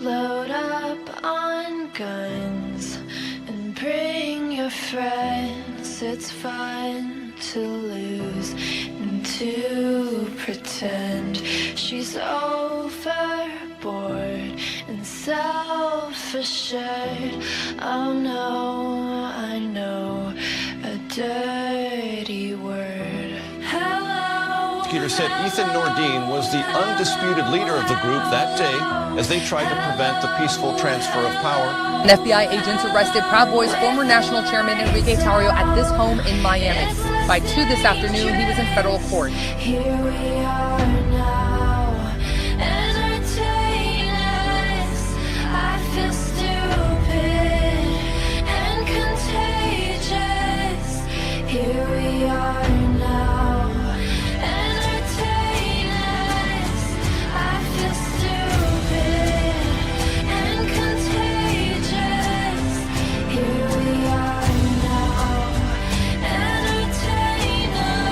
Load up on guns and bring your friends. It's fun to lose and to pretend she's overboard and self-assured. Oh no, I know a dirty word. Hello. Prosecutor said Ethan Nordine was the undisputed leader of the group that day as they tried to prevent the peaceful transfer of power. An FBI agents arrested Proud Boys former national chairman Enrique Tarrio at this home in Miami. By 2 this afternoon, he was in federal court. Here we are now, entertain us. I feel stupid and contagious. Here we are now, entertain us. I feel stupid and contagious. Here we are now, entertain us.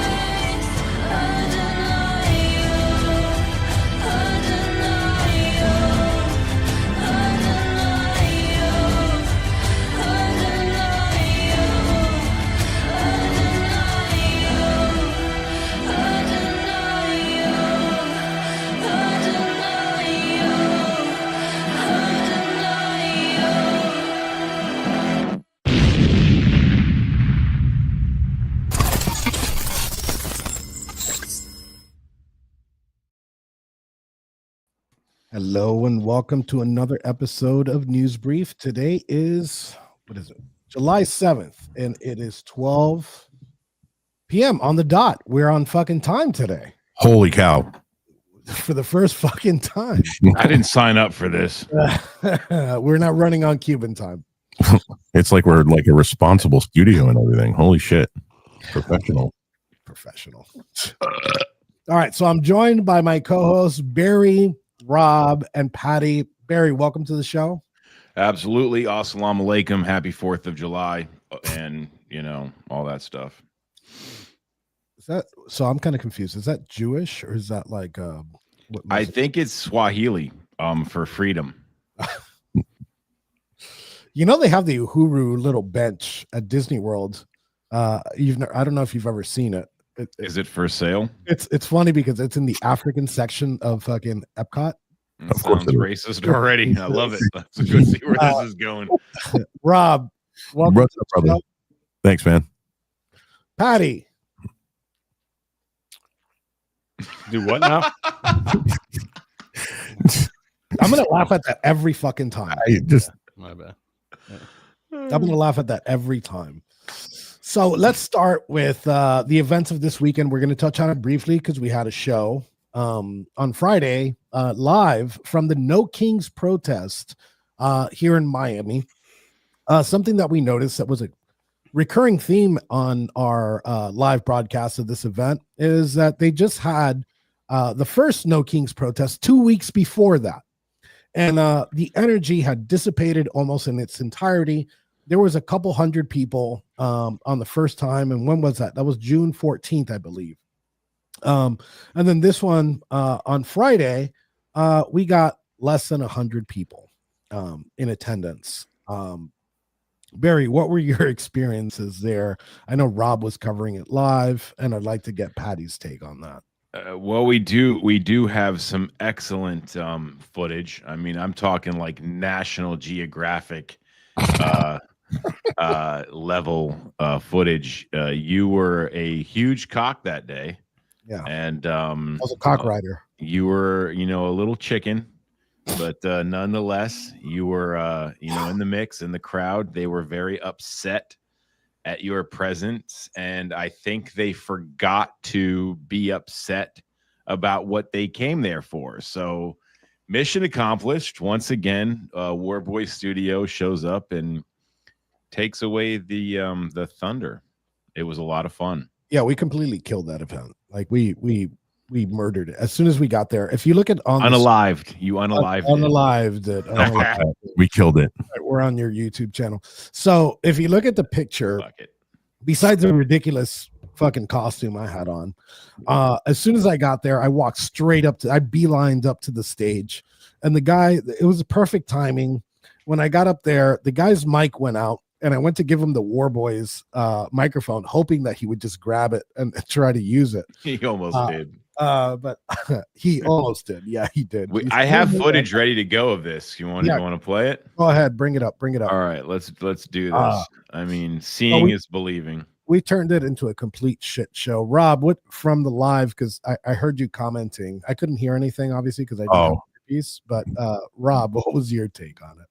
Hello and welcome to another episode of News Brief. Today is, July 7th, and it is 12 p.m. on the dot. We're on fucking time today. Holy cow. For the first fucking time. I didn't sign up for this. We're not running on Cuban time. It's like we're like a responsible studio and everything. Holy shit. Professional. All right, so I'm joined by my co-hosts, Barry, Rob, and Patty. Barry, welcome to the show. Absolutely. Assalamu alaikum. Happy 4th of July. And, you know, all that stuff. Is that so? I'm kind of confused. Is that Jewish or is that like I think it's Swahili for freedom. You know, they have the Uhuru little bench at Disney World. I don't know if you've ever seen it. Is it for sale? It's funny because it's in the African section of fucking Epcot. Of course, it's racist already. I love it. Let's go see where this is going. Rob, welcome. What's up, brother? Thanks, man. Patty. Do what now? I'm gonna laugh at that every fucking time. My bad. I'm gonna laugh at that every time. So let's start with the events of this weekend. We're going to touch on it briefly because we had a show on Friday live from the No Kings protest here in Miami. Something that we noticed that was a recurring theme on our live broadcast of this event is that they just had the first No Kings protest 2 weeks before that. And the energy had dissipated almost in its entirety. There was a couple hundred people on the first time. And when was that? That was June 14th, I believe. And then this one on Friday, we got less than 100 people in attendance. Barry, what were your experiences there? I know Rob was covering it live, and I'd like to get Patty's take on that. Well, we do have some excellent footage. I mean, I'm talking like National Geographic level footage. You were a huge cock that day. Yeah. And I was a cock rider. You were, you know, a little chicken, but nonetheless, you were you know, in the mix, in the crowd. They were very upset at your presence, and I think they forgot to be upset about what they came there for. So mission accomplished. Once again, Warboy Studio shows up and takes away the thunder. It was a lot of fun. Yeah, we completely killed that event. Like we murdered it as soon as we got there. If you look at unalived, you unalived it. We killed it. We're on your YouTube channel. So if you look at the picture, besides the ridiculous fucking costume I had on, as soon as I got there, I walked straight up I beelined up to the stage, And the guy, it was perfect timing. When I got up there, the guy's mic went out, and I went to give him the War Boys microphone, hoping that he would just grab it and try to use it. He almost did. But he almost did. Yeah, he did. I have footage ready to go of this. You want to play it? Go ahead, bring it up. All right, let's do this. I mean, seeing is believing. We turned it into a complete shit show. Rob, what from the live? Because I heard you commenting. I couldn't hear anything, obviously, because I didn't have a piece. But Rob, what was your take on it?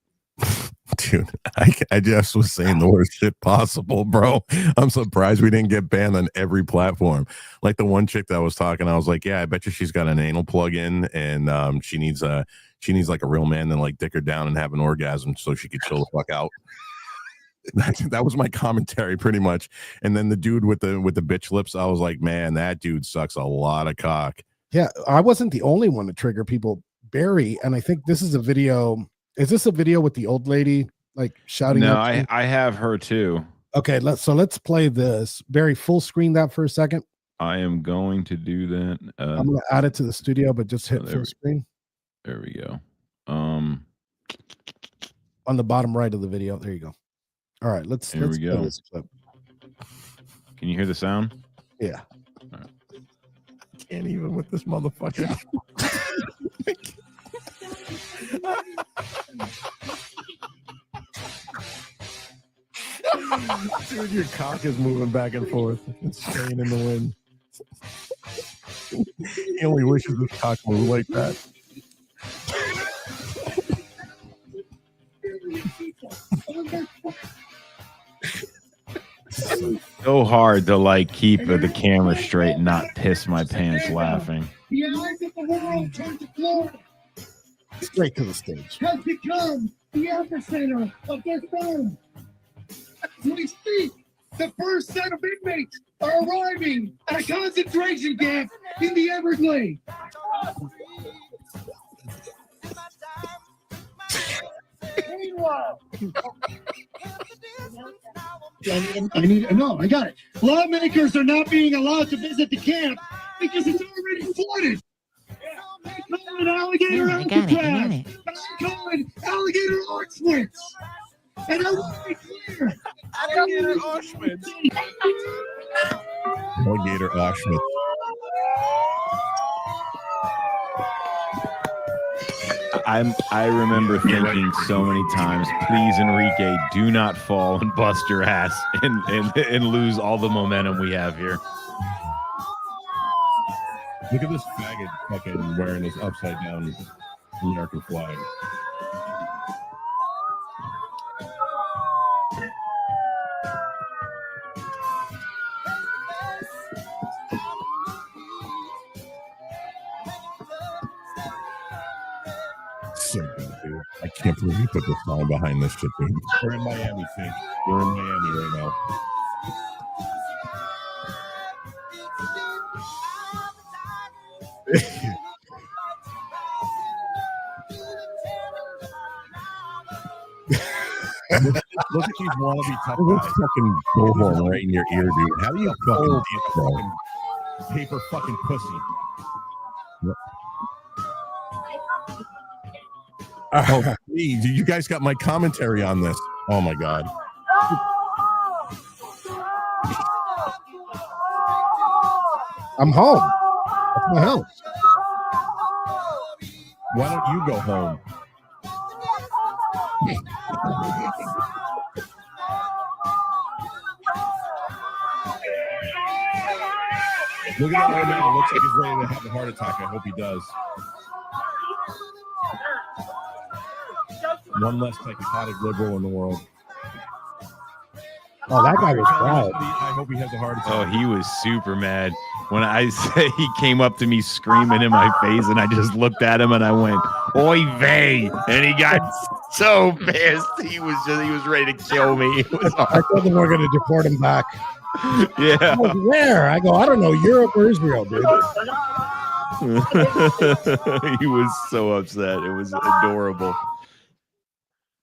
Dude, I just was saying the worst shit possible, bro. I'm surprised we didn't get banned on every platform. Like the one chick that was talking, I was like, yeah, I bet you she's got an anal plug in, and she needs like a real man to like dick her down and have an orgasm so she could chill the fuck out. That was my commentary pretty much. And then the dude with the bitch lips, I was like, man, that dude sucks a lot of cock. Yeah, I wasn't the only one to trigger people. Barry, and I think this is a video. Is this a video with the old lady like shouting? No, I have her too. Okay, let's play this. Barry, full screen that for a second. I am going to do that. I'm going to add it to the studio, but just hit full screen. There we go. On the bottom right of the video. There you go. All right, let's we go. This clip. Can you hear the sound? Yeah. Right. I can't even with this motherfucker. Dude, your cock is moving back and forth. It's staying in the wind. He only wishes his cock moved like that. So hard to like keep the camera straight and not piss my pants laughing. The eyes of the world turn to Florida. Straight to the stage. Has become the epicenter of their film. As we speak, the first set of inmates are arriving at a concentration camp in the Everglades. Meanwhile, I got it. Lawmakers are not being allowed to visit the camp because it's already flooded. They call it alligator Alcatraz. I call it alligator Auschwitz. And I want to be clear. Alligator Auschwitz. Alligator Auschwitz. I remember thinking so many times, please, Enrique, do not fall and bust your ass and lose all the momentum we have here. Look at this faggot fucking wearing his upside down American flag. So good, dude. I can't believe you put this song behind this shit, dude. We're in Miami, Fink. We're in Miami right now. Look at these wannabe tough guys. Fucking bullhorn right in your ear, dude. How do you fucking get fucking paper fucking pussy? Oh, please. You guys got my commentary on this. Oh, my God. I'm home. That's my house. Why don't you go home? Look at that old man. It looks like he's ready to have a heart attack. I hope he does. One less psychotic liberal in the world. Oh, that guy was proud. I hope he has a heart attack. Oh, he was super mad. When I say he came up to me screaming in my face, and I just looked at him and I went, "Oy vey!" And he got so pissed. He was ready to kill me. It was I told them we're going to deport him back. Yeah. Where? I go, I don't know, Europe or Israel, dude. He was so upset. It was adorable.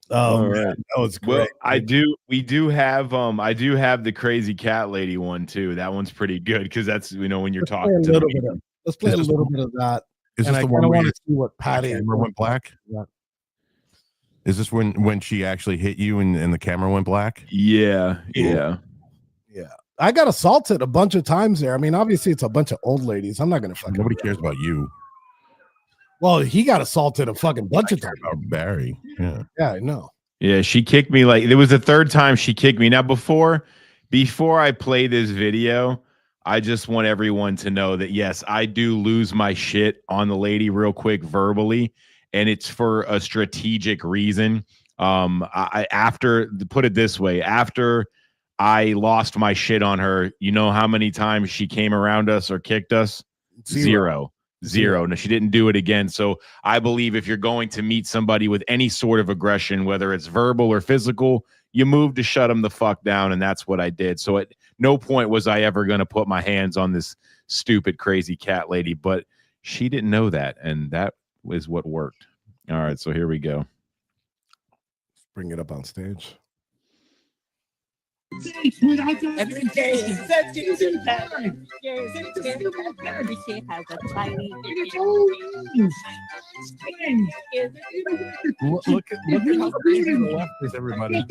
Oh, All man, right. that was great. Well, I do have the crazy cat lady one too. That one's pretty good because that's when you're talking to me. Let's play a little bit of that. Is And this I the kind one of where want your to see what Patty. camera went black? Yeah. Is this when she actually hit you and the camera went black? Yeah. Yeah. I got assaulted a bunch of times there. I mean, obviously it's a bunch of old ladies. I'm not gonna fucking. Nobody cares about you. Well, he got assaulted a fucking bunch of Care times. about Barry. Yeah. Yeah, I know. Yeah, she kicked me like it was the third time she kicked me. Now before I play this video, I just want everyone to know that yes, I do lose my shit on the lady real quick verbally, and it's for a strategic reason. I after put it this way, after I lost my shit on her, you know how many times she came around us or kicked us? Zero. No, she didn't do it again. So I believe if you're going to meet somebody with any sort of aggression, whether it's verbal or physical, you move to shut them the fuck down. And that's what I did. So at no point was I ever going to put my hands on this stupid, crazy cat lady, but she didn't know that. And that was what worked. All right. So here we go. Bring it up on stage. Every day is such a time. Every day has a tiny. Look at how crazy the left is, everybody.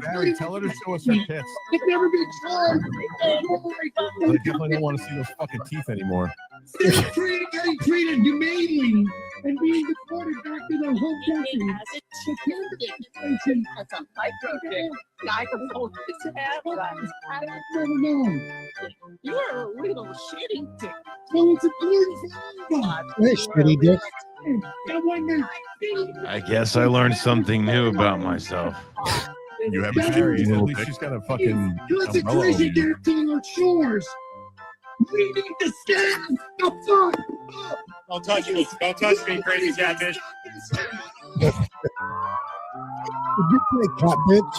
Barry, tell her to show us her tits. It's never been tried. I definitely don't want to see those fucking teeth anymore. Getting treated humanely and being deported back to their home country. That's a micro dick. I can hold his hand. I don't know. You're a little shitty dick. So it's a beautiful. Hey, shitty dick. That one that I guess I learned something new about myself. You have Barry. At least she's got a fucking umbrella over concentration you. camp to our shores. We need to stand the fuck up. Don't touch me. Don't touch me, crazy catfish. Did you say cat bitch?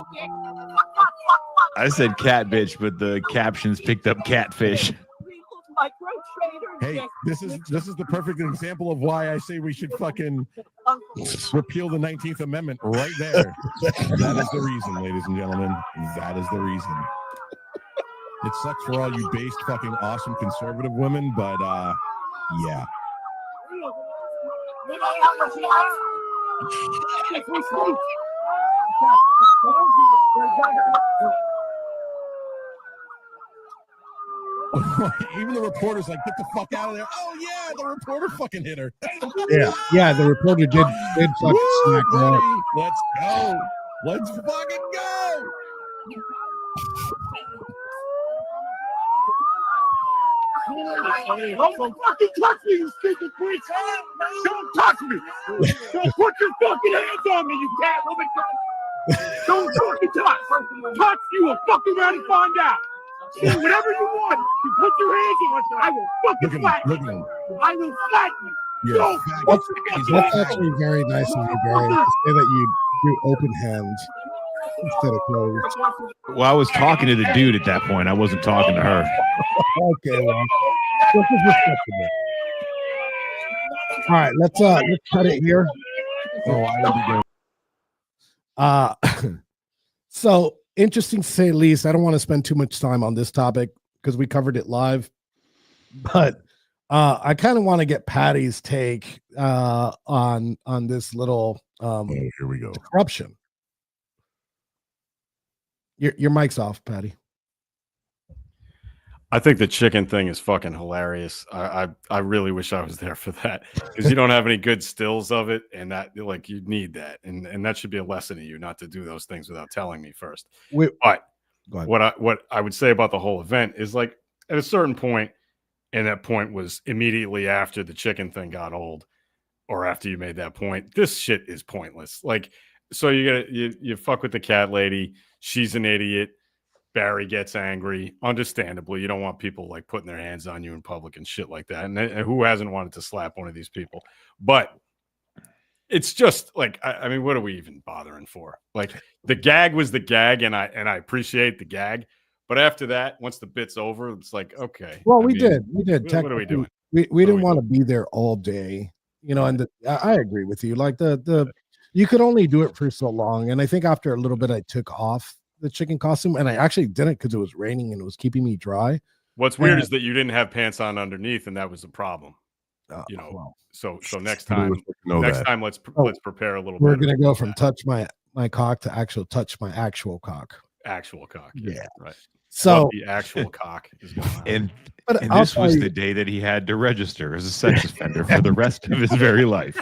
I said cat bitch, but the captions picked up catfish. Hey, this is the perfect example of why I say we should fucking repeal the 19th Amendment right there. That is the reason, ladies and gentlemen. That is the reason. It sucks for all you based fucking awesome conservative women, but yeah. Even the reporter's like, get the fuck out of there. Oh yeah, the reporter fucking hit her. Yeah, the reporter did fucking Woo, smack her up. buddy. Let's go. Let's fucking go. Don't fucking touch me, you stupid bitch! Don't touch me! Don't put your fucking hands on me, you cat woman! Don't fucking touch! Touch, you will fucking around and find out! See, whatever you want, you put your hands on us, I will Look fucking at him. flatten Look at you! him. I will flatten you! You're Don't a faggot. put your fucking That's hands on actually very nice of you, Barry, to say that you do open hands instead of closed. Well, I was talking to the dude at that point. I wasn't talking to her. Okay, well, this is respectable. All right, let's cut it here. Oh, I would be doing. So interesting to say the least. I don't want to spend too much time on this topic because we covered it live, but I kind of want to get Patty's take on this little Here we go. corruption. Your mic's off, Patty. I think the chicken thing is fucking hilarious. I really wish I was there for that because you don't have any good stills of it, and that like you need that, and that should be a lesson to you not to do those things without telling me first. Wait, But go ahead. what I would say about the whole event is like at a certain point, and that point was immediately after the chicken thing got old, or after you made that point. This shit is pointless. Like, so you fuck with the cat lady. She's an idiot. Barry gets angry, understandably. You don't want people like putting their hands on you in public and shit like that. And who hasn't wanted to slap one of these people? But it's just like, I mean, what are we even bothering for? Like the gag was the gag, and I appreciate the gag. But after that, once the bit's over, it's like, okay. Well, I we mean, did. What are we doing? We What are didn't we want to be there all day, you know. And I agree with you. Like the you could only do it for so long. And I think after a little bit, I took off the chicken costume, and I actually didn't because it was raining and it was keeping me dry. What's weird And- is that you didn't have pants on underneath, and that was the problem. Well, So next Nobody time, was supposed to know that. let's prepare a little. we're better gonna go for from that. touch my cock to actual touch my actual cock. Actual cock. Yeah. Right. So, What the actual cock is going on. And but and I'll this tell was you, the day that he had to register as a sex offender for the rest of his very life.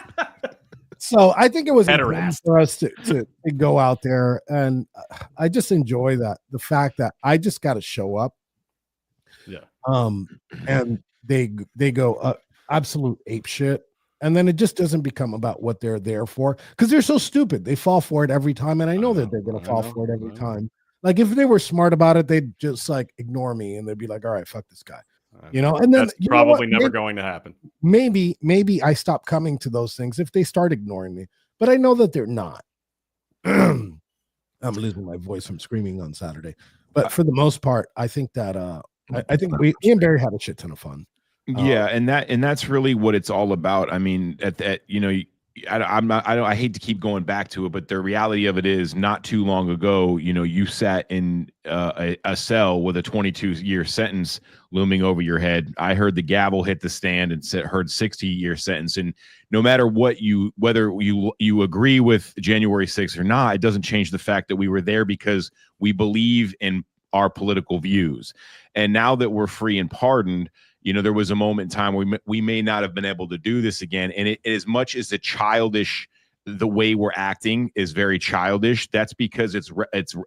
so I think it was important Pederast. for us to go out there, and I just enjoy that the fact that I just got to show up. Yeah. And they go absolute ape shit, and then it just doesn't become about what they're there for because they're so stupid. They fall for it every time, and I know that they're going to fall for it every time. Like if they were smart about it, they'd just like ignore me, and they'd be like, "All right, fuck this guy," you know. And then That's you know what? probably never going to happen. Maybe I stop coming to those things if they start ignoring me, but I know that they're not. I'm losing my voice from screaming on Saturday, but for the most part, I think that I think me and Barry had a shit ton of fun. Yeah, and that's really what it's all about. I mean, I hate to keep going back to it, but the reality of it is, not too long ago, you sat in a cell with a 22-year sentence looming over your head. I heard the gavel hit the stand and heard 60-year sentence. And no matter whether you agree with January 6th or not, it doesn't change the fact that we were there because we believe in our political views. And now that we're free and pardoned, there was a moment in time where we may not have been able to do this again. And as much as the way we're acting is very childish, that's because it's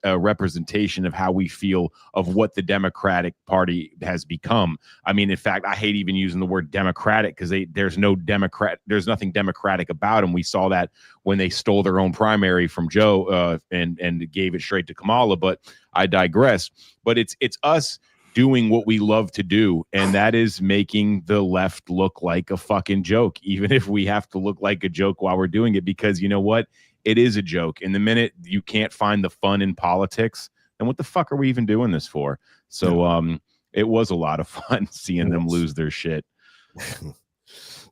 a representation of how we feel of what the Democratic Party has become. I mean, in fact, I hate even using the word Democratic because there's nothing democratic about them. We saw that when they stole their own primary from Joe and gave it straight to Kamala. But I digress. But it's us doing what we love to do, and that is making the left look like a fucking joke, even if we have to look like a joke while we're doing it, because you know what? It is a joke. And the minute you can't find the fun in politics, then what the fuck are we even doing this for? So it was a lot of fun seeing them lose their shit.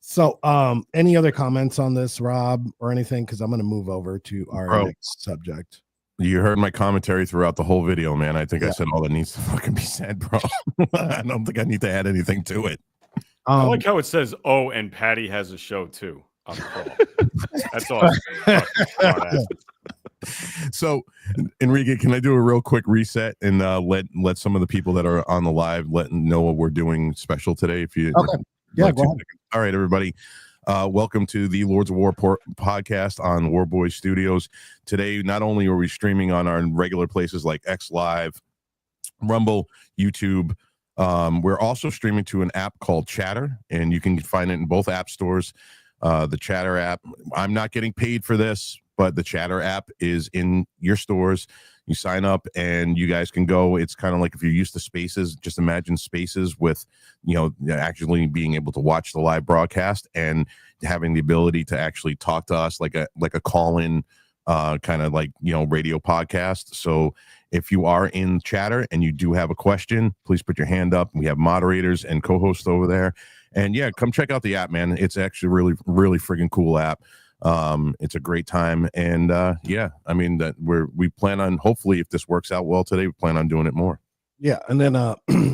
So any other comments on this, Rob, or anything? Because I'm going to move over to our next subject. You heard my commentary throughout the whole video, man. I think I said all that needs to fucking be said, bro. I don't think I need to add anything to it. I like how it says, "Oh, and Patty has a show too." On the call. That's awesome. So, Enrique, can I do a real quick reset and let some of the people that are on the live know what we're doing special today? If you okay, yeah, go ahead. All right, everybody. Welcome to the Lords of War podcast on War Boys Studios. Today, not only are we streaming on our regular places like X Live, Rumble, YouTube, we're also streaming to an app called Chatter, and you can find it in both app stores. The Chatter app, I'm not getting paid for this, but the Chatter app is in your stores. You sign up and you guys can go. It's kind of like if you're used to Spaces, just imagine Spaces with, actually being able to watch the live broadcast and having the ability to actually talk to us like a call-in kind of like, radio podcast. So if you are in Chatter and you do have a question, please put your hand up. We have moderators and co-hosts over there. And yeah, come check out the app, man. It's actually really, really friggin' cool app. It's a great time. And yeah, I mean that we plan on, hopefully if this works out well today, we plan on doing it more. Yeah. And then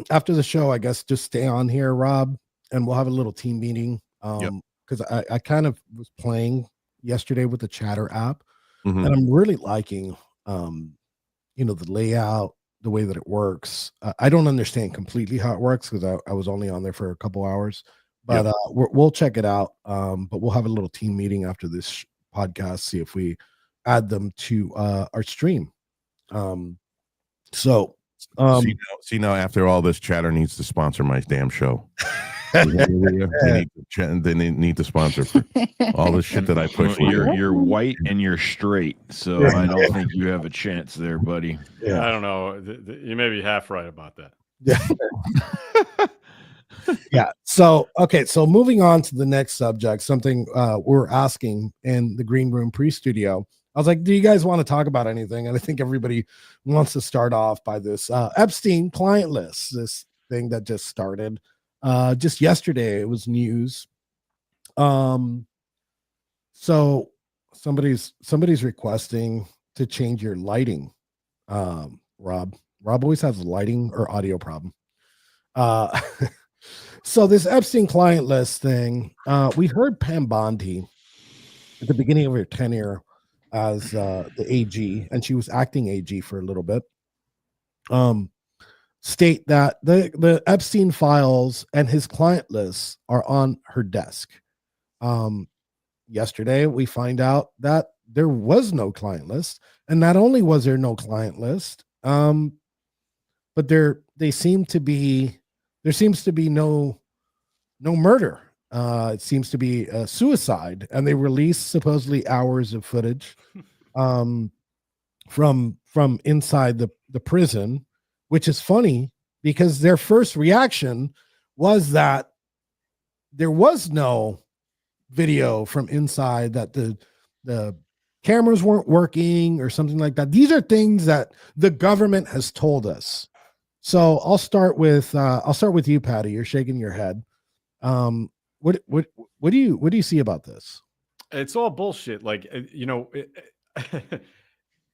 after the show, I guess just stay on here, Rob, and we'll have a little team meeting. Because I kind of was playing yesterday with the Chatter app, and I'm really liking the layout, the way that it works. I don't understand completely how it works because I was only on there for a couple hours, but we'll check it out. But we'll have a little team meeting after this podcast, see if we add them to our stream. See now, after all this, Chatter needs to sponsor my damn show. They need to sponsor for all the shit that I push. You're white and you're straight, so I don't think you have a chance there, buddy. Yeah. I don't know. You may be half right about that. Yeah. Yeah. So, okay. So moving on to the next subject, something we're asking in the Green Room pre-studio. I was like, do you guys want to talk about anything? And I think everybody wants to start off by this Epstein client list, this thing that just started just yesterday. It was news. So somebody's requesting to change your lighting. Rob always has a lighting or audio problem. So this Epstein client list thing, we heard Pam Bondi at the beginning of her tenure as the AG, and she was acting AG for a little bit. State that the Epstein files and his client lists are on her desk. Yesterday, we find out that there was no client list, and not only was there no client list, but there seems to be no murder. It seems to be a suicide, and they released supposedly hours of footage from inside the prison, which is funny because their first reaction was that there was no video from inside, that the cameras weren't working or something like that. These are things that the government has told us. So I'll start with you, Patty. You're shaking your head. What do you see about this? It's all bullshit. Like,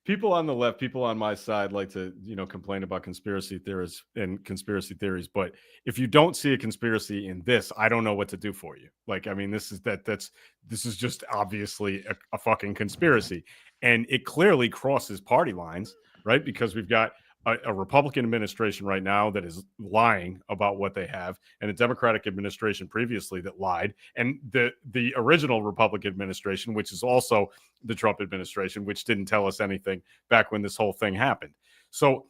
people on the left, people on my side like to, complain about conspiracy theories and conspiracy theories. But if you don't see a conspiracy in this, I don't know what to do for you. Like, I mean, this is just obviously a fucking conspiracy. And it clearly crosses party lines, right? Because we've got a Republican administration right now that is lying about what they have, and a Democratic administration previously that lied, and the original Republican administration, which is also the Trump administration, which didn't tell us anything back when this whole thing happened. So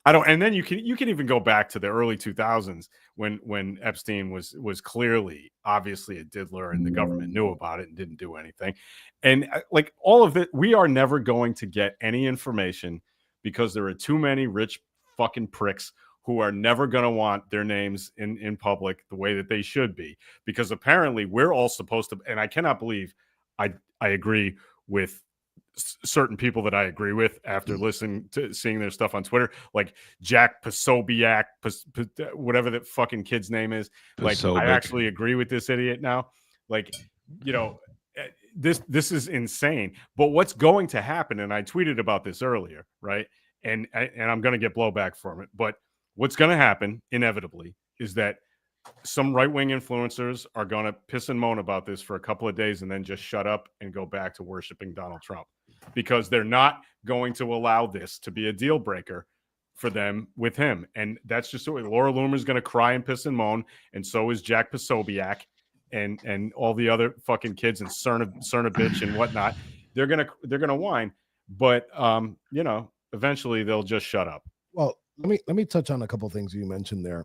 I don't. And then you can even go back to the early 2000s when Epstein was clearly, obviously a diddler, and the government knew about it and didn't do anything. And like all of it, we are never going to get any information, because there are too many rich fucking pricks who are never going to want their names in public the way that they should be. Because apparently we're all supposed to, and I cannot believe I agree with certain people that I agree with after seeing their stuff on Twitter, like Jack Posobiec, whatever the fucking kid's name is. Like, I actually agree with this idiot now. Like, this is insane. But what's going to happen, and I tweeted about this earlier, right? And I'm going to get blowback from it. But what's going to happen inevitably is that some right-wing influencers are going to piss and moan about this for a couple of days and then just shut up and go back to worshiping Donald Trump, because they're not going to allow this to be a deal breaker for them with him. And that's just what Laura Loomer's going to cry and piss and moan, and so is Jack Posobiec. And all the other fucking kids and Cerna bitch and whatnot, they're gonna whine, but eventually they'll just shut up. Well, let me touch on a couple things you mentioned there.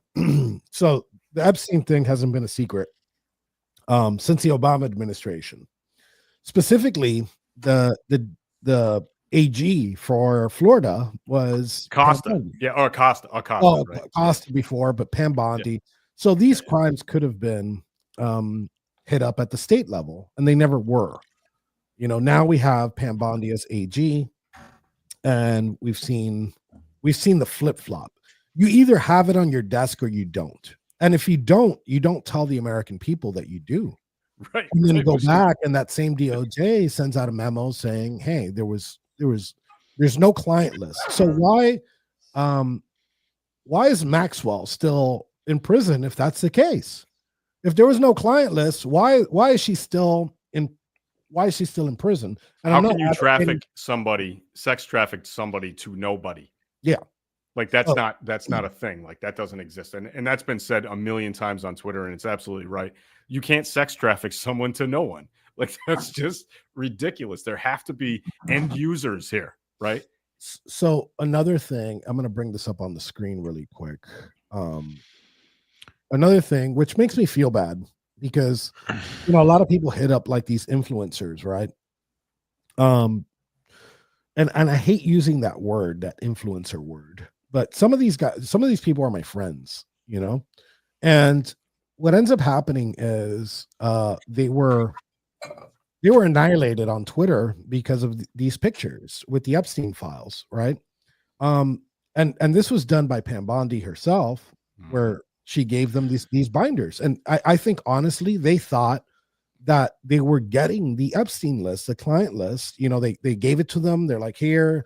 So the Epstein thing hasn't been a secret since the Obama administration. Specifically, the AG for Florida was Costa, or Costa. Oh, right? Costa before, but Pam Bondi. Yeah. So these crimes could have been hit up at the state level, and they never were. Now we have Pam Bondi as AG, and we've seen the flip-flop. You either have it on your desk or you don't. And if you don't tell the American people that you do. Right. And then go back, and that same DOJ sends out a memo saying, hey, there's no client list. So why is Maxwell still in prison if that's the case? If there was no client list, why is she still in prison? And how can you sex traffic somebody to nobody? Yeah. Like that's not a thing. Like that doesn't exist. And that's been said a million times on Twitter, and it's absolutely right. You can't sex traffic someone to no one. Like that's just ridiculous. There have to be end users here, right? So another thing, I'm going to bring this up on the screen really quick. Another thing, which makes me feel bad, because a lot of people hit up like these influencers, right? And I hate using that word, that influencer word, but some of these people are my friends, and what ends up happening is they were annihilated on Twitter because of these pictures with the Epstein files, right? And this was done by Pam Bondi herself, where she gave them these binders. And I think honestly, they thought that they were getting the Epstein list, the client list. They gave it to them. They're like, here,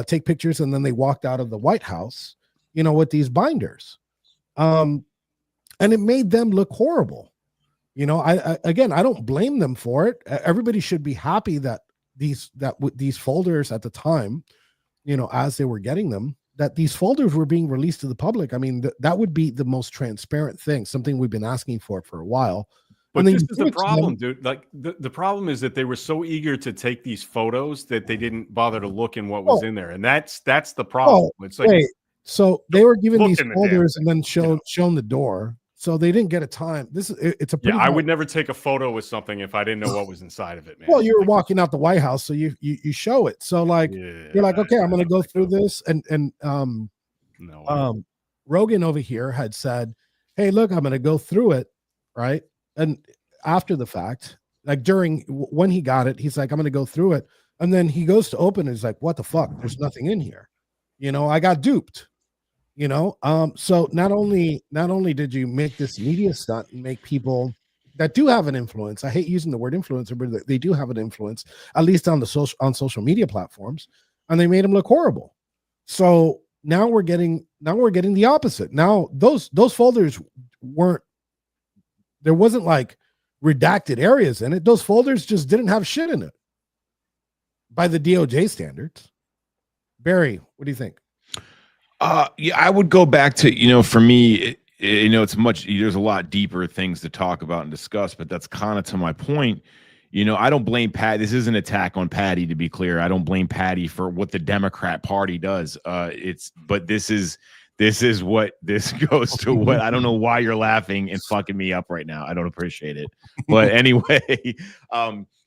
take pictures. And then they walked out of the White House, with these binders. and it made them look horrible. You know, I again, I don't blame them for it. Everybody should be happy that these folders at the time, you know, as they were getting them, that these folders were being released to the public. I mean, that would be the most transparent thing, something we've been asking for a while. But And then this you is give the it to problem, them. dude. Like the problem is that they were so eager to take these photos that they didn't bother to look in what was Oh. in there, and that's the problem. Oh, It's like wait. So they were given look these in the damn folders and thing, then shown the door. So they didn't get a time. It's a pretty yeah, I hard- would never take a photo with something if I didn't know what was inside of it, man. Well, you were Like, walking out the White House, so you show it. So like yeah, you're like, okay, I'm I gonna don't go think through so. this. And No, Rogan over here had said, hey, look, I'm gonna go through it, right? And after the fact, like when he got it, he's like, I'm gonna go through it. And then he goes to open it, he's like, what the fuck? There's nothing in here. You know, I got duped. You know, so not only did you make this media stunt and make people that do have an influence, I hate using the word influencer, but they do have an influence, at least on social media platforms, and they made them look horrible. So now we're getting the opposite. Now those folders there wasn't like redacted areas in it. Those folders just didn't have shit in it by the DOJ standards. Barry, what do you think? Yeah, I would go back to, you know, for me, you know, there's a lot deeper things to talk about and discuss, but that's kind of to my point. You know, I don't blame Pat. This is an attack on Patty, to be clear. I don't blame Patty for what the Democrat Party does. But this is what this goes to. What I don't know why you're laughing and fucking me up right now. I don't appreciate it. But anyway,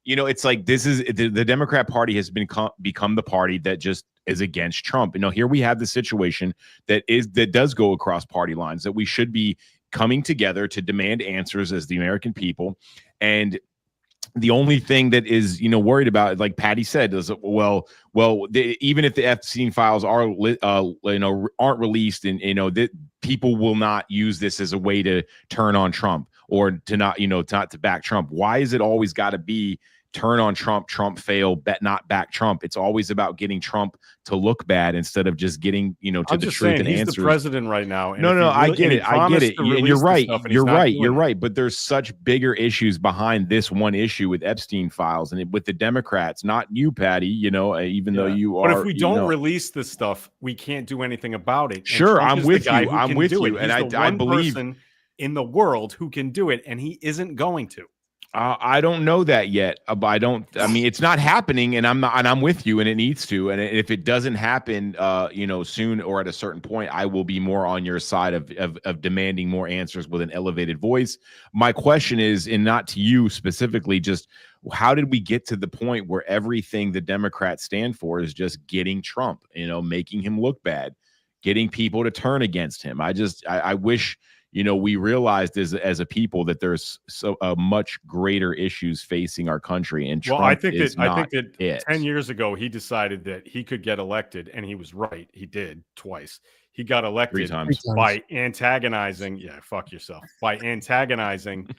you know, it's like this is the Democrat Party has become the party that just is against Trump. You know, here we have the situation that does go across party lines, that we should be coming together to demand answers as the American people. And the only thing that is, you know, worried about, like Patty said, is even if the Epstein files aren't released, and you know that people will not use this as a way to turn on Trump or to not to back Trump. Why is it always got to be turn on Trump, Trump fail, not back Trump? It's always about getting Trump to look bad instead of just getting, you know, to I'm the just truth saying, and he's answers. the president right now. And No, I get it. I get it. to And release you're this right. stuff and he's You're not right. doing You're it. right. But there's such bigger issues behind this one issue with Epstein files and with the Democrats, not you, Patty, you know, even though you are. But if we don't release this stuff, we can't do anything about it. And Sure, Trump I'm is with the guy you. who I'm can with do you. it. And He's the I one believe person in the world who can do it, and he isn't going to. I don't know that yet. I mean, it's not happening, and I'm with you, and it needs to. And if it doesn't happen, you know, soon or at a certain point, I will be more on your side of demanding more answers with an elevated voice. My question is, and not to you specifically, just how did we get to the point where everything the Democrats stand for is just getting Trump, you know, making him look bad, getting people to turn against him? I wish, you know, we realized as a people that there's so much greater issues facing our country, and Trump I think is that not it. 10 years ago he decided that he could get elected, and he was right. He did twice. He got elected 3 times. by antagonizing. Yeah, fuck yourself. By antagonizing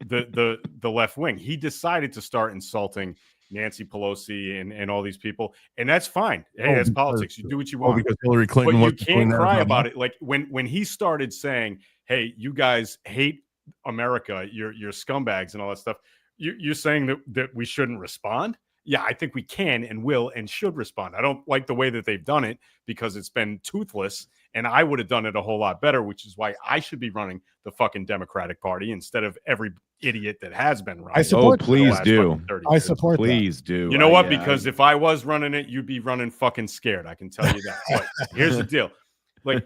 the left wing. He decided to start insulting Nancy Pelosi and all these people, and that's fine. Hey, that's politics. You do what you want. Because Hillary Clinton But you wasn't doing can't that cry about about it. Like when he started saying, "Hey, you guys hate America, you're scumbags and all that stuff," you're saying that we shouldn't respond? Yeah, I think we can and will and should respond. I don't like the way that they've done it because it's been toothless, and I would have done it a whole lot better, which is why I should be running the fucking Democratic Party instead of every idiot that has been running. I support. Please do. I support. Please do. You know what? Because if I was running it, you'd be running fucking scared. I can tell you that. But here's the deal. Like,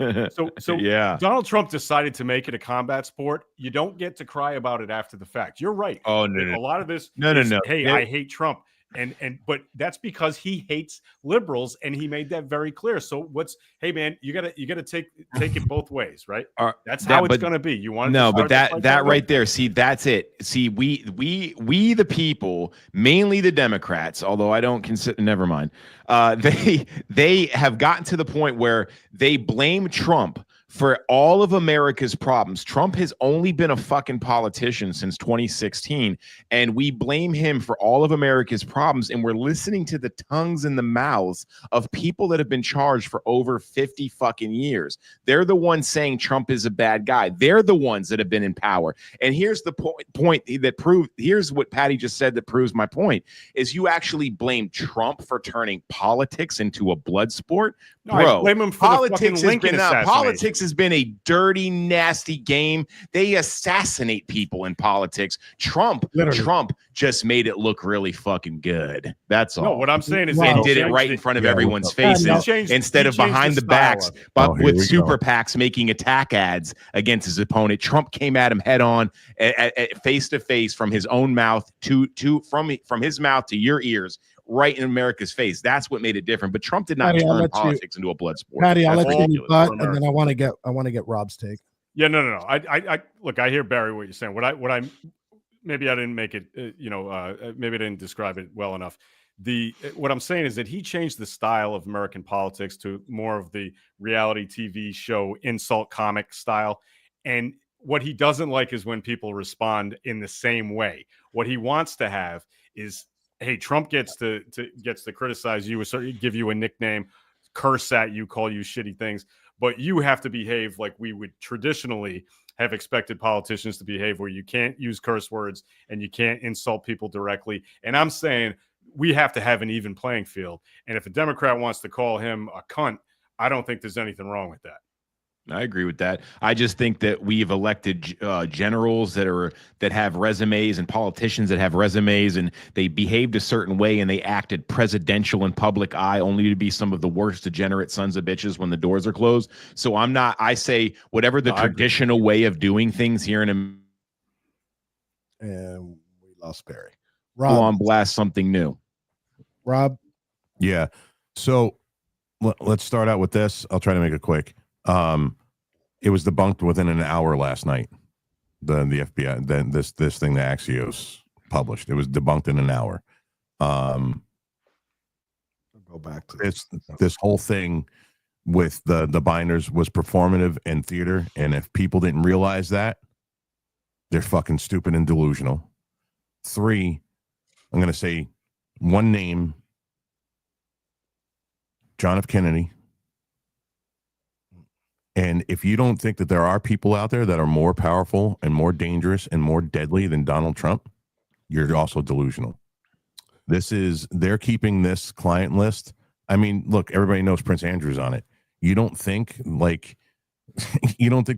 so yeah. Donald Trump decided to make it a combat sport. You don't get to cry about it after the fact. You're right. Oh, no. A lot of this No. hey, I hate Trump. But that's because he hates liberals, and he made that very clear. So hey man, you gotta take it both ways, right? That's how it's gonna be. You want but that right there. See, that's it. See, we the people, mainly the Democrats, although I don't consider. Never mind. They have gotten to the point where they blame Trump for all of America's problems. Trump has only been a fucking politician since 2016, and we blame him for all of America's problems, and we're listening to the tongues and the mouths of people that have been charged for over 50 fucking years. They're the ones saying Trump is a bad guy. They're the ones that have been in power. And here's the point that proves, here's what Patty just said that proves my point, is you actually blame Trump for turning politics into a blood sport. No, I blame him for the fucking Lincoln assassination. Politics has been a dirty, nasty game. They assassinate people in politics. Trump just made it look really fucking good. That's all. No, what I'm saying is and did it right in front of everyone's faces instead of behind the backs, but with super PACs making attack ads against his opponent. Trump came at him head on, face to face, from his own mouth from his mouth to your ears, right in America's face. That's what made it different. But Trump did not turn politics into a blood sport. Patty, I'll let you butt, and then I want to get Rob's take. Yeah, no. I look. I hear, Barry, what you're saying. What I maybe I didn't make it. Maybe I didn't describe it well enough. What I'm saying is that he changed the style of American politics to more of the reality TV show insult comic style, and what he doesn't like is when people respond in the same way. What he wants to have is, hey, Trump gets to criticize you, give you a nickname, curse at you, call you shitty things, but you have to behave like we would traditionally have expected politicians to behave, where you can't use curse words and you can't insult people directly. And I'm saying we have to have an even playing field. And if a Democrat wants to call him a cunt, I don't think there's anything wrong with that. I agree with that. I just think that we've elected generals that have resumes, and politicians that have resumes, and they behaved a certain way and they acted presidential in public eye, only to be some of the worst degenerate sons of bitches when the doors are closed. So I say whatever the traditional way of doing things here in America. And we lost Barry. Rob, go on, blast something new. Rob? Yeah. So let's start out with this. I'll try to make it quick. It was debunked within an hour last night. The FBI, then this thing that Axios published, it was debunked in an hour. I'll go back to this whole thing with the binders was performative and theater, and if people didn't realize that, they're fucking stupid and delusional. 3, I'm going to say one name: John F. Kennedy. And if you don't think that there are people out there that are more powerful and more dangerous and more deadly than Donald Trump, you're also delusional. They're keeping this client list. I mean, look, everybody knows Prince Andrew's on it. You don't think the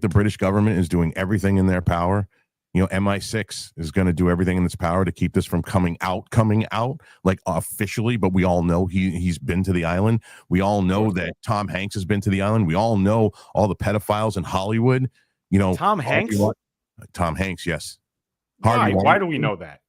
British government is doing everything in their power? You know, MI6 is going to do everything in its power to keep this from coming out, like officially. But we all know he's been to the island. We all know that Tom Hanks has been to the island. We all know all the pedophiles in Hollywood. You know, Tom Hanks. Tom Hanks, yes. Why do we know that?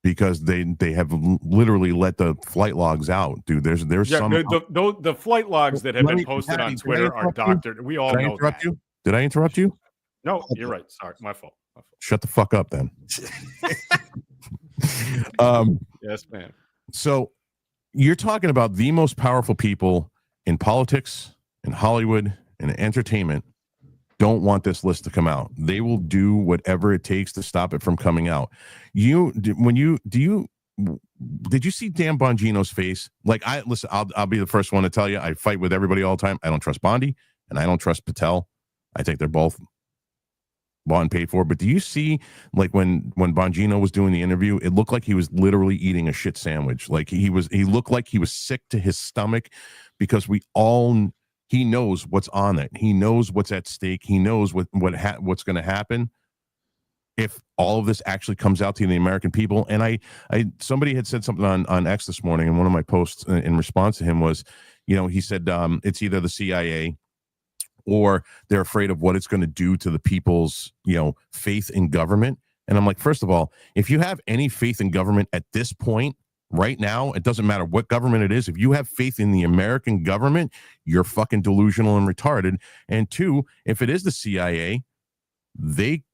Because they have literally let the flight logs out, dude. There's some the flight logs that have been posted on Twitter are doctored. We all know that. Did I interrupt you? No, you're right. Sorry, my fault. Shut the fuck up, then. Yes, man. So you're talking about the most powerful people in politics, in Hollywood, in entertainment don't want this list to come out. They will do whatever it takes to stop it from coming out. Did you see Dan Bongino's face? Like, I'll be the first one to tell you, I fight with everybody all the time. I don't trust Bondi and I don't trust Patel. I think they're both bought and paid for. But do you see, like, when Bongino was doing the interview, it looked like he was literally eating a shit sandwich. Like he looked like he was sick to his stomach, because he knows what's on it. He knows what's at stake. He knows what's going to happen if all of this actually comes out to the American people. And somebody had said something on X this morning, and one of my posts in response to him was, he said it's either the CIA or they're afraid of what it's going to do to the people's, faith in government. And I'm like, first of all, if you have any faith in government at this point, right now, it doesn't matter what government it is. If you have faith in the American government, you're fucking delusional and retarded. And 2, if it is the CIA, they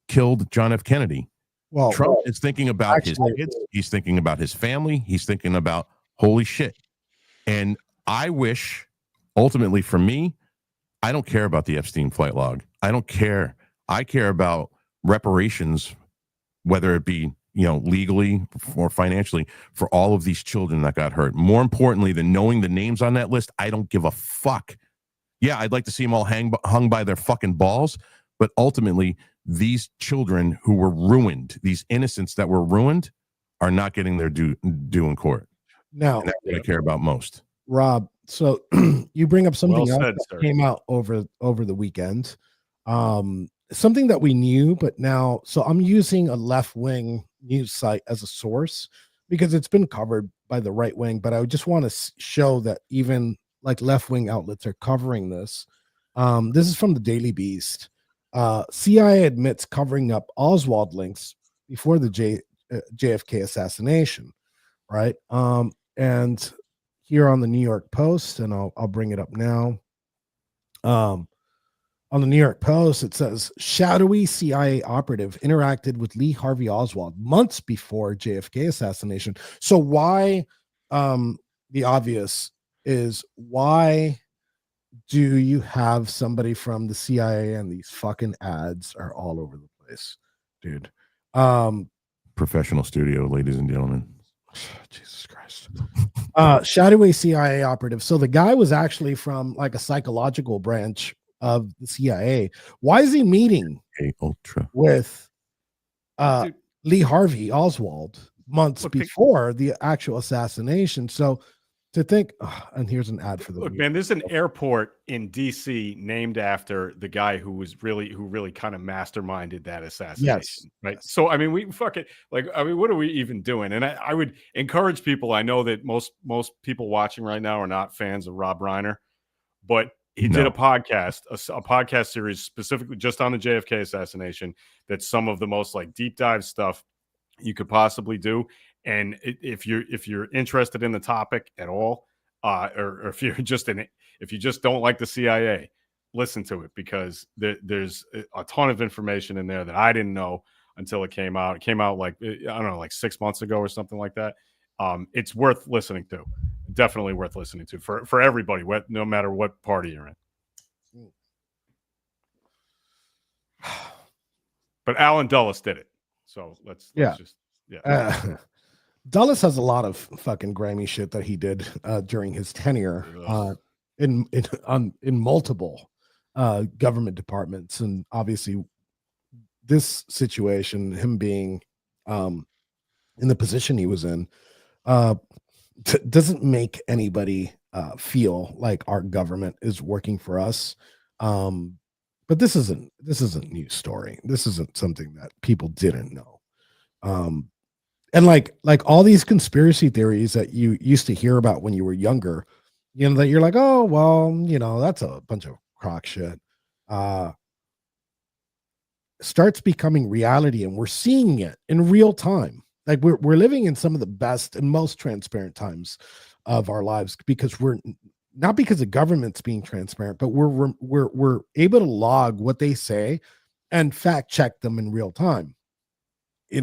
killed John F. Kennedy. Well, Trump is thinking about his kids. He's thinking about his family. He's thinking about holy shit. And I wish, ultimately for me, I don't care about the Epstein flight log. I don't care. I care about reparations, whether it be, legally or financially, for all of these children that got hurt. More importantly than knowing the names on that list, I don't give a fuck. Yeah, I'd like to see them all hung by their fucking balls, but ultimately, these children who were ruined, these innocents that were ruined, are not getting their due in court. Now, And that's what I care about most. Rob, so you bring up something Well else said, that sir. came out over the weekend. Something that we knew, but now, so I'm using a left-wing news site as a source because it's been covered by the right wing, but I just want to show that even like left-wing outlets are covering this. This is from the Daily Beast. CIA admits covering up Oswald links before the JFK assassination, right? And here on the New York Post, and I'll bring it up now. On the New York Post, it says shadowy CIA operative interacted with Lee Harvey Oswald months before JFK assassination. So why, the obvious is, why do you have somebody from the CIA, and these fucking ads are all over the place, dude? Professional studio, ladies and gentlemen. Jesus Christ. Shadowy CIA operative. So the guy was actually from like a psychological branch of the CIA. Why is he meeting Ultra with Dude. Lee Harvey Oswald months Look, before the actual assassination? So to think, and here's an ad for the Look, man, there's an airport in DC named after the guy who really kind of masterminded that assassination. Right. Yes. So, I mean, we fucking what are we even doing? And I would encourage people. I know that most people watching right now are not fans of Rob Reiner, but he did a podcast, a podcast series specifically just on the JFK assassination. That's some of the most like deep dive stuff you could possibly do. And if you're interested in the topic at all, or if you just don't like the CIA, listen to it, because there's a ton of information in there that I didn't know until it came out. It came out like, I don't know, like 6 months ago or something like that. It's worth listening to. Definitely worth listening to for everybody, no matter what party you're in. But Alan Dulles did it. So let's just. Dulles has a lot of fucking grimy shit that he did during his tenure in multiple government departments, and obviously this situation, him being in the position he was in, doesn't make anybody feel like our government is working for us. But this isn't news story. This isn't something that people didn't know. And like all these conspiracy theories that you used to hear about when you were younger, that you're like, oh, well, that's a bunch of crock shit, starts becoming reality, and we're seeing it in real time. Like we're living in some of the best and most transparent times of our lives, because we're not, because the government's being transparent, but we're able to log what they say and fact check them in real time. You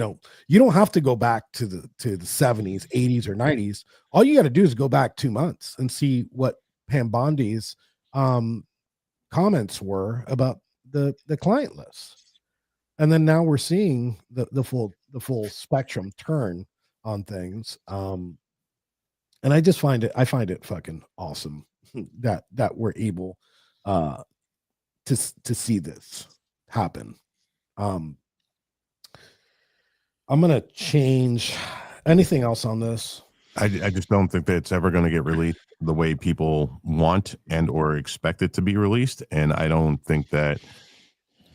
don't have to go back to the 70s, 80s, or 90s. All you got to do is go back 2 months and see what Pam Bondi's comments were about the client list. And then now we're seeing the full spectrum turn on things. And I find it fucking awesome that we're able to see this happen. I'm gonna change. Anything else on this? I just don't think that it's ever going to get released the way people want and or expect it to be released, and I don't think that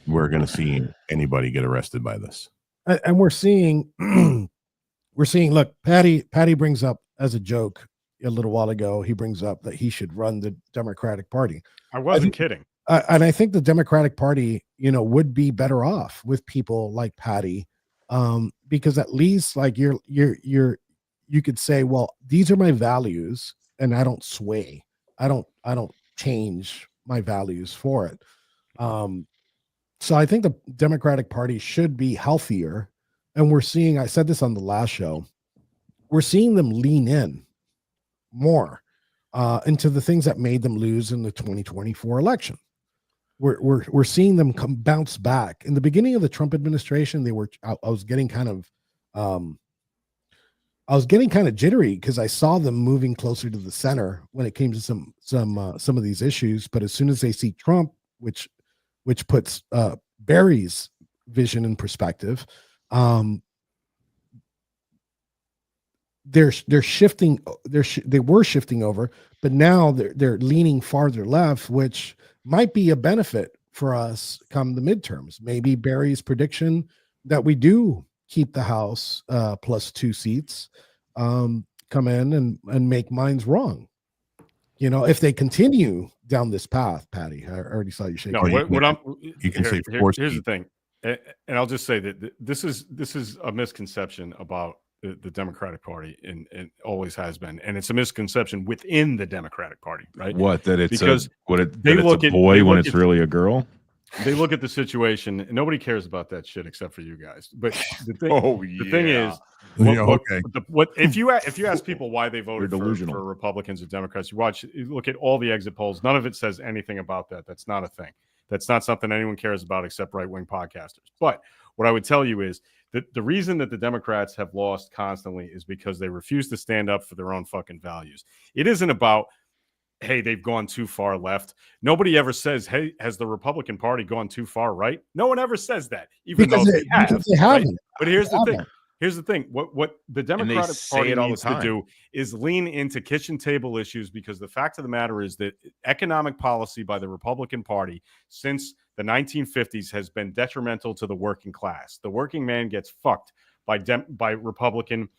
we're going to see anybody get arrested by this. And we're seeing Look, Patty brings up as a joke a little while ago. He brings up that he should run the Democratic Party. I wasn't kidding. And I think the Democratic Party, would be better off with people like Patty. Because at least like you could say, well, these are my values and I don't sway. I don't change my values for it. So I think the Democratic Party should be healthier. And we're seeing, I said this on the last show, we're seeing them lean in more into the things that made them lose in the 2024 election. we're seeing them bounce back. In the beginning of the Trump administration, I was getting kind of jittery because I saw them moving closer to the center when it came to some of these issues. But as soon as they see Trump, which puts Barry's vision in perspective, they're shifting. They were shifting over, but now they're leaning farther left, which might be a benefit for us come the midterms. Maybe Barry's prediction that we do keep the House plus 2 seats come in and make minds wrong. You know, if they continue down this path, Patty, I already saw you shaking. No, you can say here's the thing, and I'll just say that this is a misconception about the Democratic Party, and always has been, and it's a misconception within the Democratic Party, right? What, that it's because it's a boy when it's really a girl? They look at the situation, and nobody cares about that shit except for you guys. But the thing, the thing is, if you ask people why they voted for Republicans or Democrats, you look at all the exit polls. None of it says anything about that. That's not a thing. That's not something anyone cares about except right-wing podcasters. But what I would tell you is that the reason that the Democrats have lost constantly is because they refuse to stand up for their own fucking values. It isn't about, hey, they've gone too far left. Nobody ever says, hey, has the Republican Party gone too far right? No one ever says that, even though they have. Right? But here's the thing. Here's the thing. What the Democratic Party needs to do is lean into kitchen table issues, because the fact of the matter is that economic policy by the Republican Party since the 1950s has been detrimental to the working class. The working man gets fucked by Republican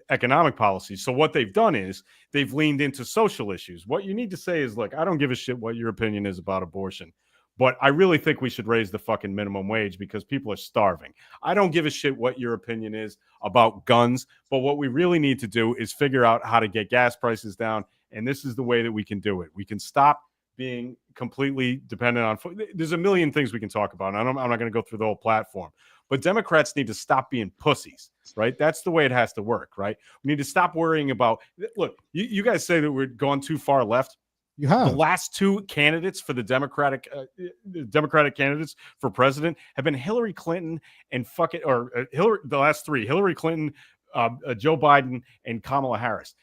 economic policies. So what they've done is they've leaned into social issues. What you need to say is, look, I don't give a shit what your opinion is about abortion, but I really think we should raise the fucking minimum wage because people are starving. I don't give a shit what your opinion is about guns, but what we really need to do is figure out how to get gas prices down. And this is the way that we can do it. We can stop being completely dependent on, there's a million things we can talk about. And I'm not going to go through the whole platform, but Democrats need to stop being pussies, right? That's the way it has to work, right? We need to stop worrying about, look, you guys say that we're going too far left. You have. The last 2 candidates for the Democratic candidates for president have been Hillary Clinton and the last 3, Hillary Clinton, Joe Biden, and Kamala Harris.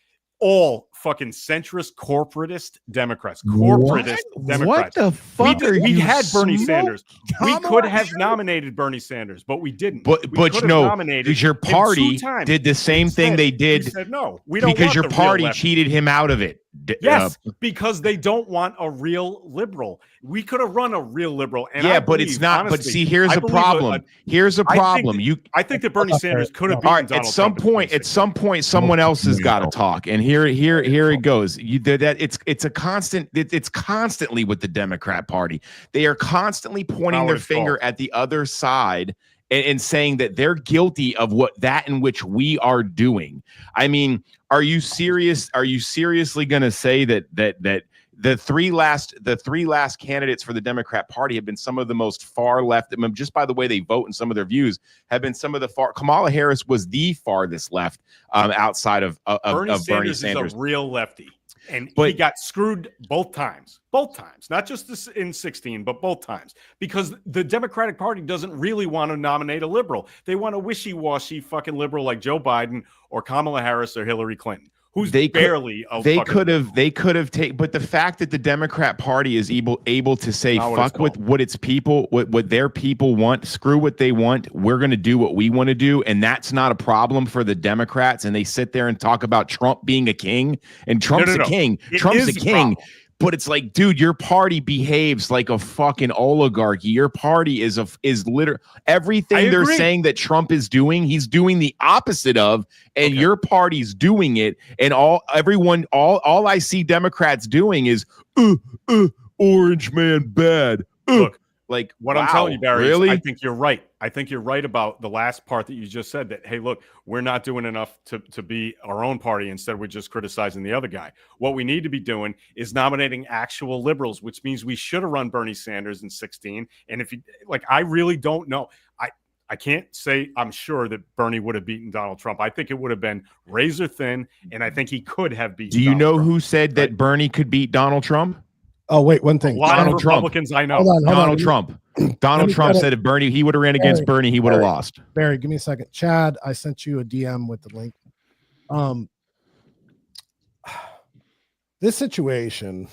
All fucking centrist, corporatist Democrats. Democrats. What the fuck? We had Bernie Sanders. We could have nominated Bernie Sanders, but we didn't. But no, because your party did the same thing they did. We said no. We don't, because your party cheated him out of it. Yes, because they don't want a real liberal. We could have run a real liberal. And yeah, but it's not. Honestly, but see, here's a problem. Here's a problem. I think that Bernie Sanders could have beaten Donald Trump. At some point, someone else has got to talk. And here it goes. You did that. It's a constant. It's constantly with the Democrat Party. They are constantly pointing their finger at the other side and saying that they're guilty of that in which we are doing. I mean, are you serious? Are you seriously going to say that the three last candidates for the Democrat Party have been some of the most far left, just by the way they vote and some of their views, have been some of the far. Kamala Harris was the farthest left outside of Bernie Sanders. Is a real lefty. But he got screwed both times, not just this in 16, but both times, because the Democratic Party doesn't really want to nominate a liberal. They want a wishy-washy fucking liberal like Joe Biden or Kamala Harris or Hillary Clinton, who's barely a they could have taken. But the fact that the Democrat Party is able to say fuck with what its people, what their people want, screw what they want, we're going to do what we want to do, and that's not a problem for the Democrats. And they sit there and talk about Trump being a king, and Trump's a king. Trump's a king. But it's like, dude, your party behaves like a fucking oligarchy. Your party is literally everything they're saying that Trump is doing, he's doing the opposite of, and your party's doing it. And all I see Democrats doing is orange man bad. Look, like what I'm telling you, Barry, really? I think you're right. I think you're right about the last part that you just said, that, hey, look, we're not doing enough to be our own party. Instead, we're just criticizing the other guy. What we need to be doing is nominating actual liberals, which means we should have run Bernie Sanders in 16. And if you like, I really don't know. I can't say I'm sure that Bernie would have beaten Donald Trump. I think it would have been razor thin, and I think he could have beaten Do you Donald know Trump. Who said that Bernie could beat Donald Trump? Oh, wait, one A thing. lot of Donald Trump. Republicans I know. Hold on. Donald Trump. Donald me Trump get it. said if Bernie, he would have ran against Barry, Bernie, he would have Barry. lost. Barry, give me a second. Chad, I sent you a DM with the link. This situation,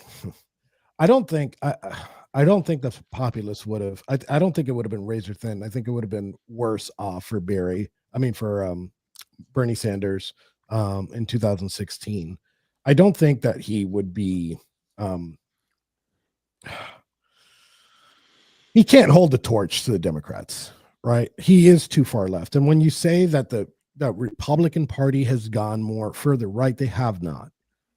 I don't think the populace would have. I don't think it would have been razor thin. I think it would have been worse off for Bernie Sanders in 2016. I don't think that he would be. He can't hold the torch to the Democrats, right? He is too far left. And when you say that the Republican Party has gone more further right, they have not.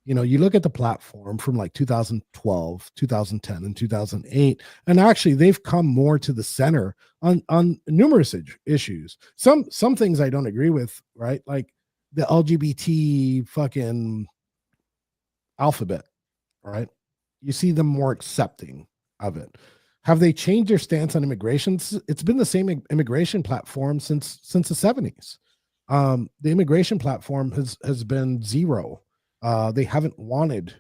You know, you look at the platform from like 2012, 2010, and 2008, and actually they've come more to the center on numerous issues. Some things I don't agree with, right? Like the LGBT fucking alphabet, right? You see them more accepting of it. Have they changed their stance on immigration? It's been the same immigration platform since the 70s. The immigration platform has been zero. They haven't wanted.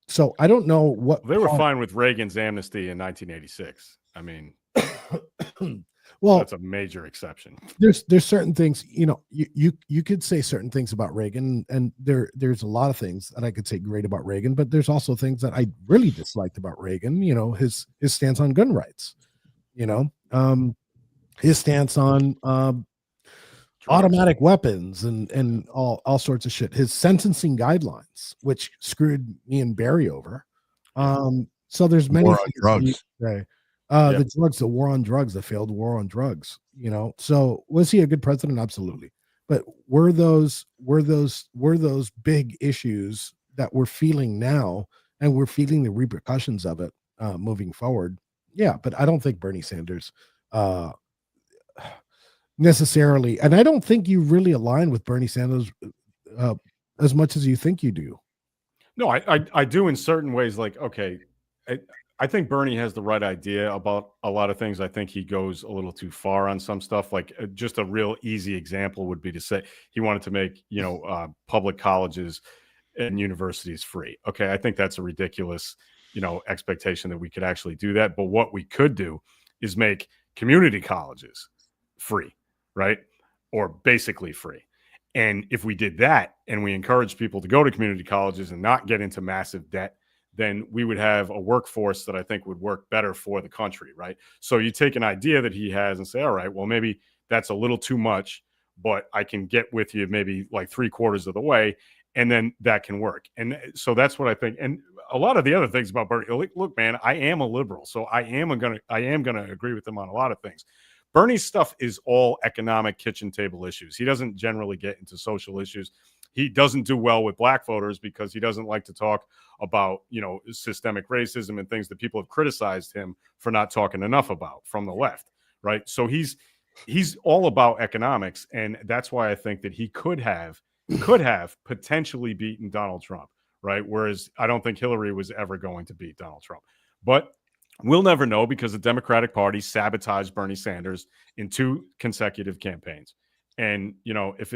So I don't know what They were fine with Reagan's amnesty in 1986. I mean, well, that's a major exception. There's certain things, you know, you could say certain things about Reagan, and there's a lot of things that I could say great about Reagan, but there's also things that I really disliked about Reagan. You know, his stance on gun rights, you know, his stance on automatic weapons and all sorts of shit. His sentencing guidelines, which screwed me and Barry over. So there's many War on drugs. The war on drugs, the failed war on drugs, you know. So was he a good president? Absolutely. But were those big issues that we're feeling now, and we're feeling the repercussions of it moving forward? Yeah, but I don't think Bernie Sanders necessarily, and I don't think you really align with Bernie Sanders as much as you think you do. No, I do in certain ways. Like, okay, I think Bernie has the right idea about a lot of things. I think he goes a little too far on some stuff. Like, just a real easy example would be to say he wanted to make, you know, public colleges and universities free. Okay, I think that's a ridiculous, you know, expectation that we could actually do that. But what we could do is make community colleges free, right? Or basically free. And if we did that and we encouraged people to go to community colleges and not get into massive debt, then we would have a workforce that I think would work better for the country, right? So you take an idea that he has and say, all right, well, maybe that's a little too much, but I can get with you maybe like 3/4 of the way, and then that can work. And so that's what I think. And a lot of the other things about Bernie, look, man, I am a liberal, so I am gonna agree with him on a lot of things. Bernie's stuff is all economic kitchen table issues. He doesn't generally get into social issues. He doesn't do well with black voters because he doesn't like to talk about, you know, systemic racism and things that people have criticized him for not talking enough about from the left, right? So he's all about economics, and that's why I think that he could have potentially beaten Donald Trump, right? Whereas I don't think Hillary was ever going to beat Donald Trump. But we'll never know because the Democratic Party sabotaged Bernie Sanders in 2 consecutive campaigns. And, you know, if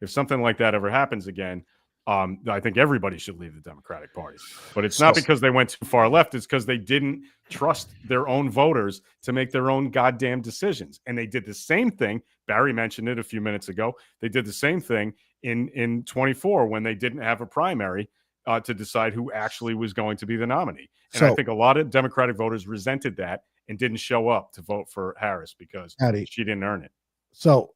something like that ever happens again, I think everybody should leave the Democratic Party. But it's not because they went too far left. It's because they didn't trust their own voters to make their own goddamn decisions. And they did the same thing. Barry mentioned it a few minutes ago. They did the same thing in 24 when they didn't have a primary to decide who actually was going to be the nominee. And I think a lot of Democratic voters resented that and didn't show up to vote for Harris because she didn't earn it. So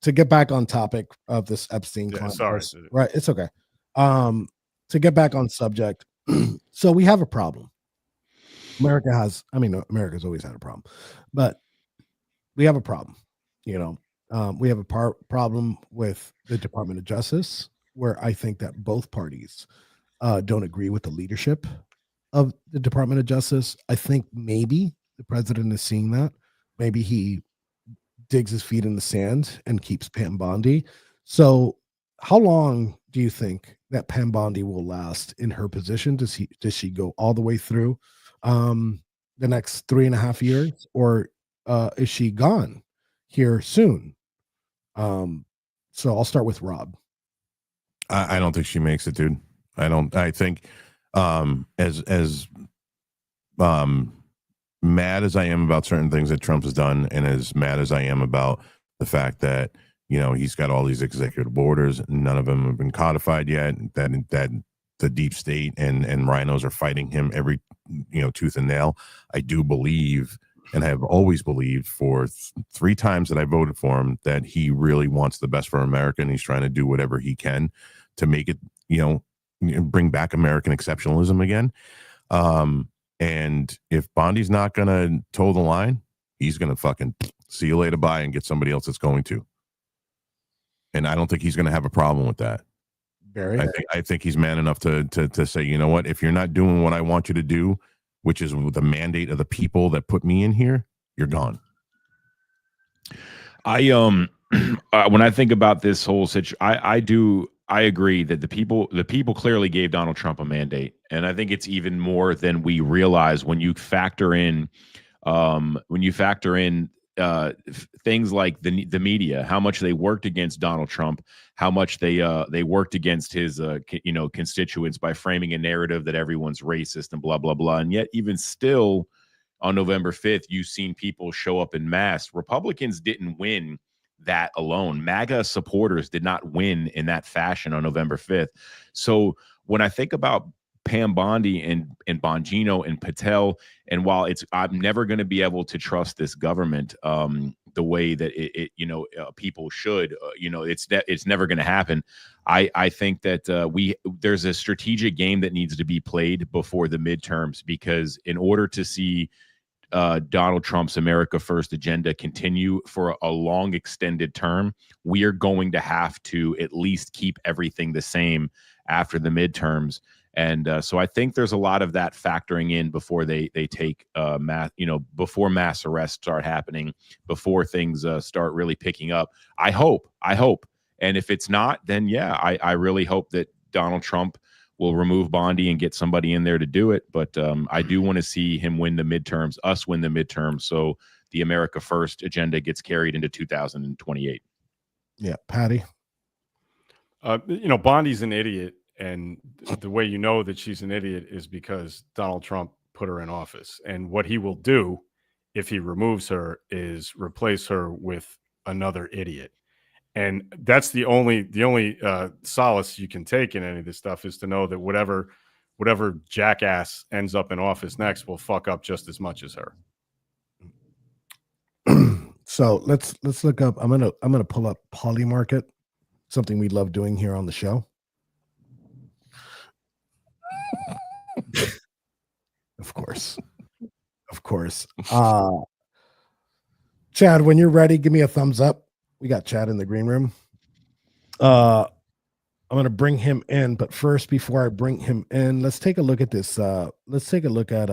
to get back on topic of this Epstein controversy, right? It's okay. To get back on subject, so we have a problem. America's always had a problem, but we have a problem. You know, we have a problem with the Department of Justice, where I think that both parties don't agree with the leadership of the Department of Justice. I think maybe the president is seeing that. Maybe he digs his feet in the sand and keeps Pam Bondi. So how long do you think that Pam Bondi will last in her position? Does she go all the way through the next 3.5 years, or is she gone here soon? So I'll start with Rob. I don't think she makes it, dude. I think As mad as I am about certain things that Trump has done, and as mad as I am about the fact that, you know, he's got all these executive orders, none of them have been codified yet, that the deep state and rhinos are fighting him every, you know, tooth and nail. I do believe, and have always believed for 3 times that I voted for him, that he really wants the best for America, and he's trying to do whatever he can to make it, you know, bring back American exceptionalism again. And if Bondi's not going to toe the line, he's going to fucking see you later, bye, and get somebody else that's going to. And I don't think he's going to have a problem with that. Barry? I think he's man enough to say, you know what, if you're not doing what I want you to do, which is the mandate of the people that put me in here, you're gone. When I think about this whole situation, I agree that the people clearly gave Donald Trump a mandate, and I think it's even more than we realize when you factor in things like the media, how much they worked against Donald Trump, how much they worked against his constituents by framing a narrative that everyone's racist and blah blah blah, and yet even still on November 5th, you've seen people show up in mass. Republicans didn't win that alone. MAGA supporters did not win in that fashion on November 5th. So when I think about Pam Bondi and Bongino and Patel, and while I'm never going to be able to trust this government the way that people should, it's never going to happen. I think that there's a strategic game that needs to be played before the midterms, because in order to see Donald Trump's America First agenda continue for a long extended term, we are going to have to at least keep everything the same after the midterms. And so I think there's a lot of that factoring in before they take before mass arrests start happening, before things start really picking up. I hope. And if it's not, then yeah, I really hope that Donald Trump will remove Bondi and get somebody in there to do it. But I do want to see him win the midterms, us win the midterms, so the America First agenda gets carried into 2028. Yeah, Patty. Bondi's an idiot, and the way you know that she's an idiot is because Donald Trump put her in office. And what he will do if he removes her is replace her with another idiot. And that's the only solace you can take in any of this stuff, is to know that whatever jackass ends up in office next will fuck up just as much as her. So let's look up. I'm gonna pull up Polymarket, something we love doing here on the show. Of course. Chad, when you're ready, give me a thumbs up. We got Chad in the green room. I'm going to bring him in, but first, before I bring him in, let's take a look at this. Let's take a look at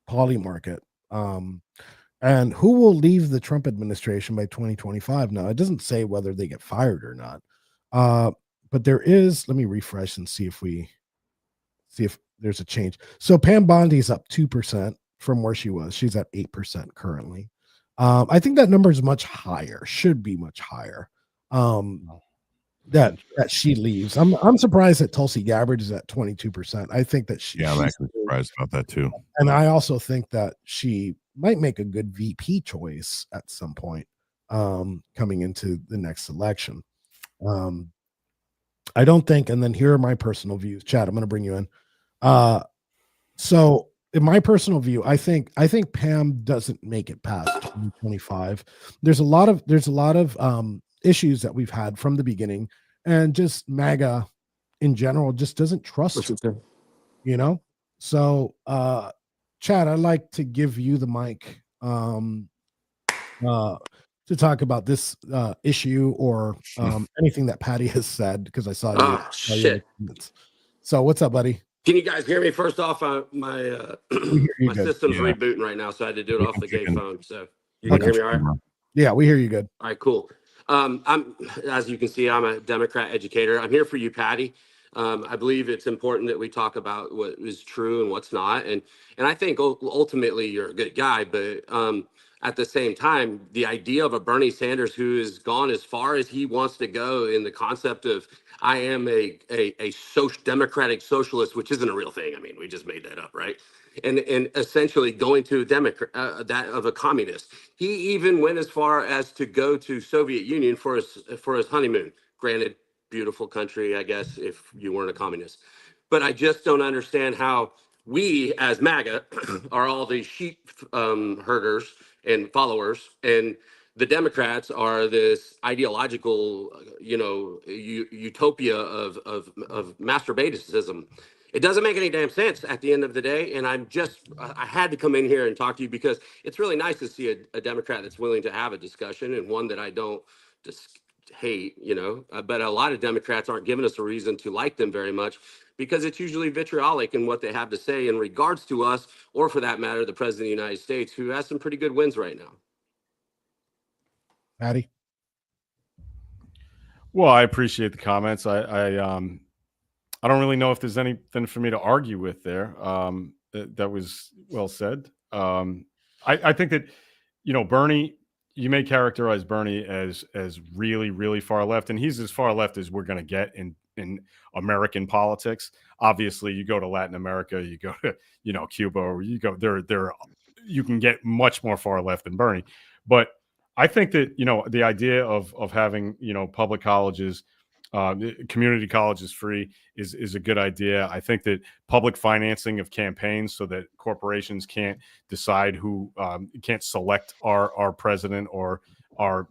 Polymarket. And who will leave the Trump administration by 2025? Now, it doesn't say whether they get fired or not. But there is, let me refresh and see if there's a change. So Pam Bondi's up 2% from where she was. She's at 8% currently. I think that number is much higher, should be much higher. That she leaves. I'm surprised that Tulsi Gabbard is at 22%. I think that I'm actually surprised about that too. And I also think that she might make a good VP choice at some point coming into the next election. I don't think, and then here are my personal views. Chad, I'm going to bring you in. So in my personal view, I think Pam doesn't make it past 2025. There's a lot of issues that we've had from the beginning, and just MAGA in general just doesn't trust her, So Chad, I'd like to give you the mic to talk about this issue or anything that Patty has said, because I saw you. Oh, shit. So what's up, buddy? Can you guys hear me? First off, my system's rebooting right now, so I had to do it off the gay phone. So you can hear me all right? Yeah, we hear you good. All right, cool. I'm, as you can see, I'm a Democrat educator. I'm here for you, Patty. I believe it's important that we talk about what is true and what's not. And I think ultimately you're a good guy, but at the same time, the idea of a Bernie Sanders who has gone as far as he wants to go in the concept of I am a social democratic socialist, which isn't a real thing. I mean, we just made that up, right? And essentially going to a Democrat that of a communist. He even went as far as to go to Soviet Union for his honeymoon. Granted, beautiful country, I guess, if you weren't a communist. But I just don't understand how we, as MAGA, are all these sheep herders and followers, and the Democrats are this ideological, utopia of masturbatism. It doesn't make any damn sense at the end of the day. And I had to come in here and talk to you because it's really nice to see a Democrat that's willing to have a discussion, and one that I don't just hate, but a lot of Democrats aren't giving us a reason to like them very much because it's usually vitriolic in what they have to say in regards to us, or for that matter, the president of the United States, who has some pretty good wins right now. Patty? Well, I appreciate the comments. I don't really know if there's anything for me to argue with there. That was well said. I think that, Bernie, you may characterize Bernie as really, really far left, and he's as far left as we're going to get in American politics. Obviously, you go to Latin America, you go to, Cuba, or you go there, you can get much more far left than Bernie. But I think that, the idea of having, public colleges, community colleges free is a good idea. I think that public financing of campaigns so that corporations can't decide who can't select our president or our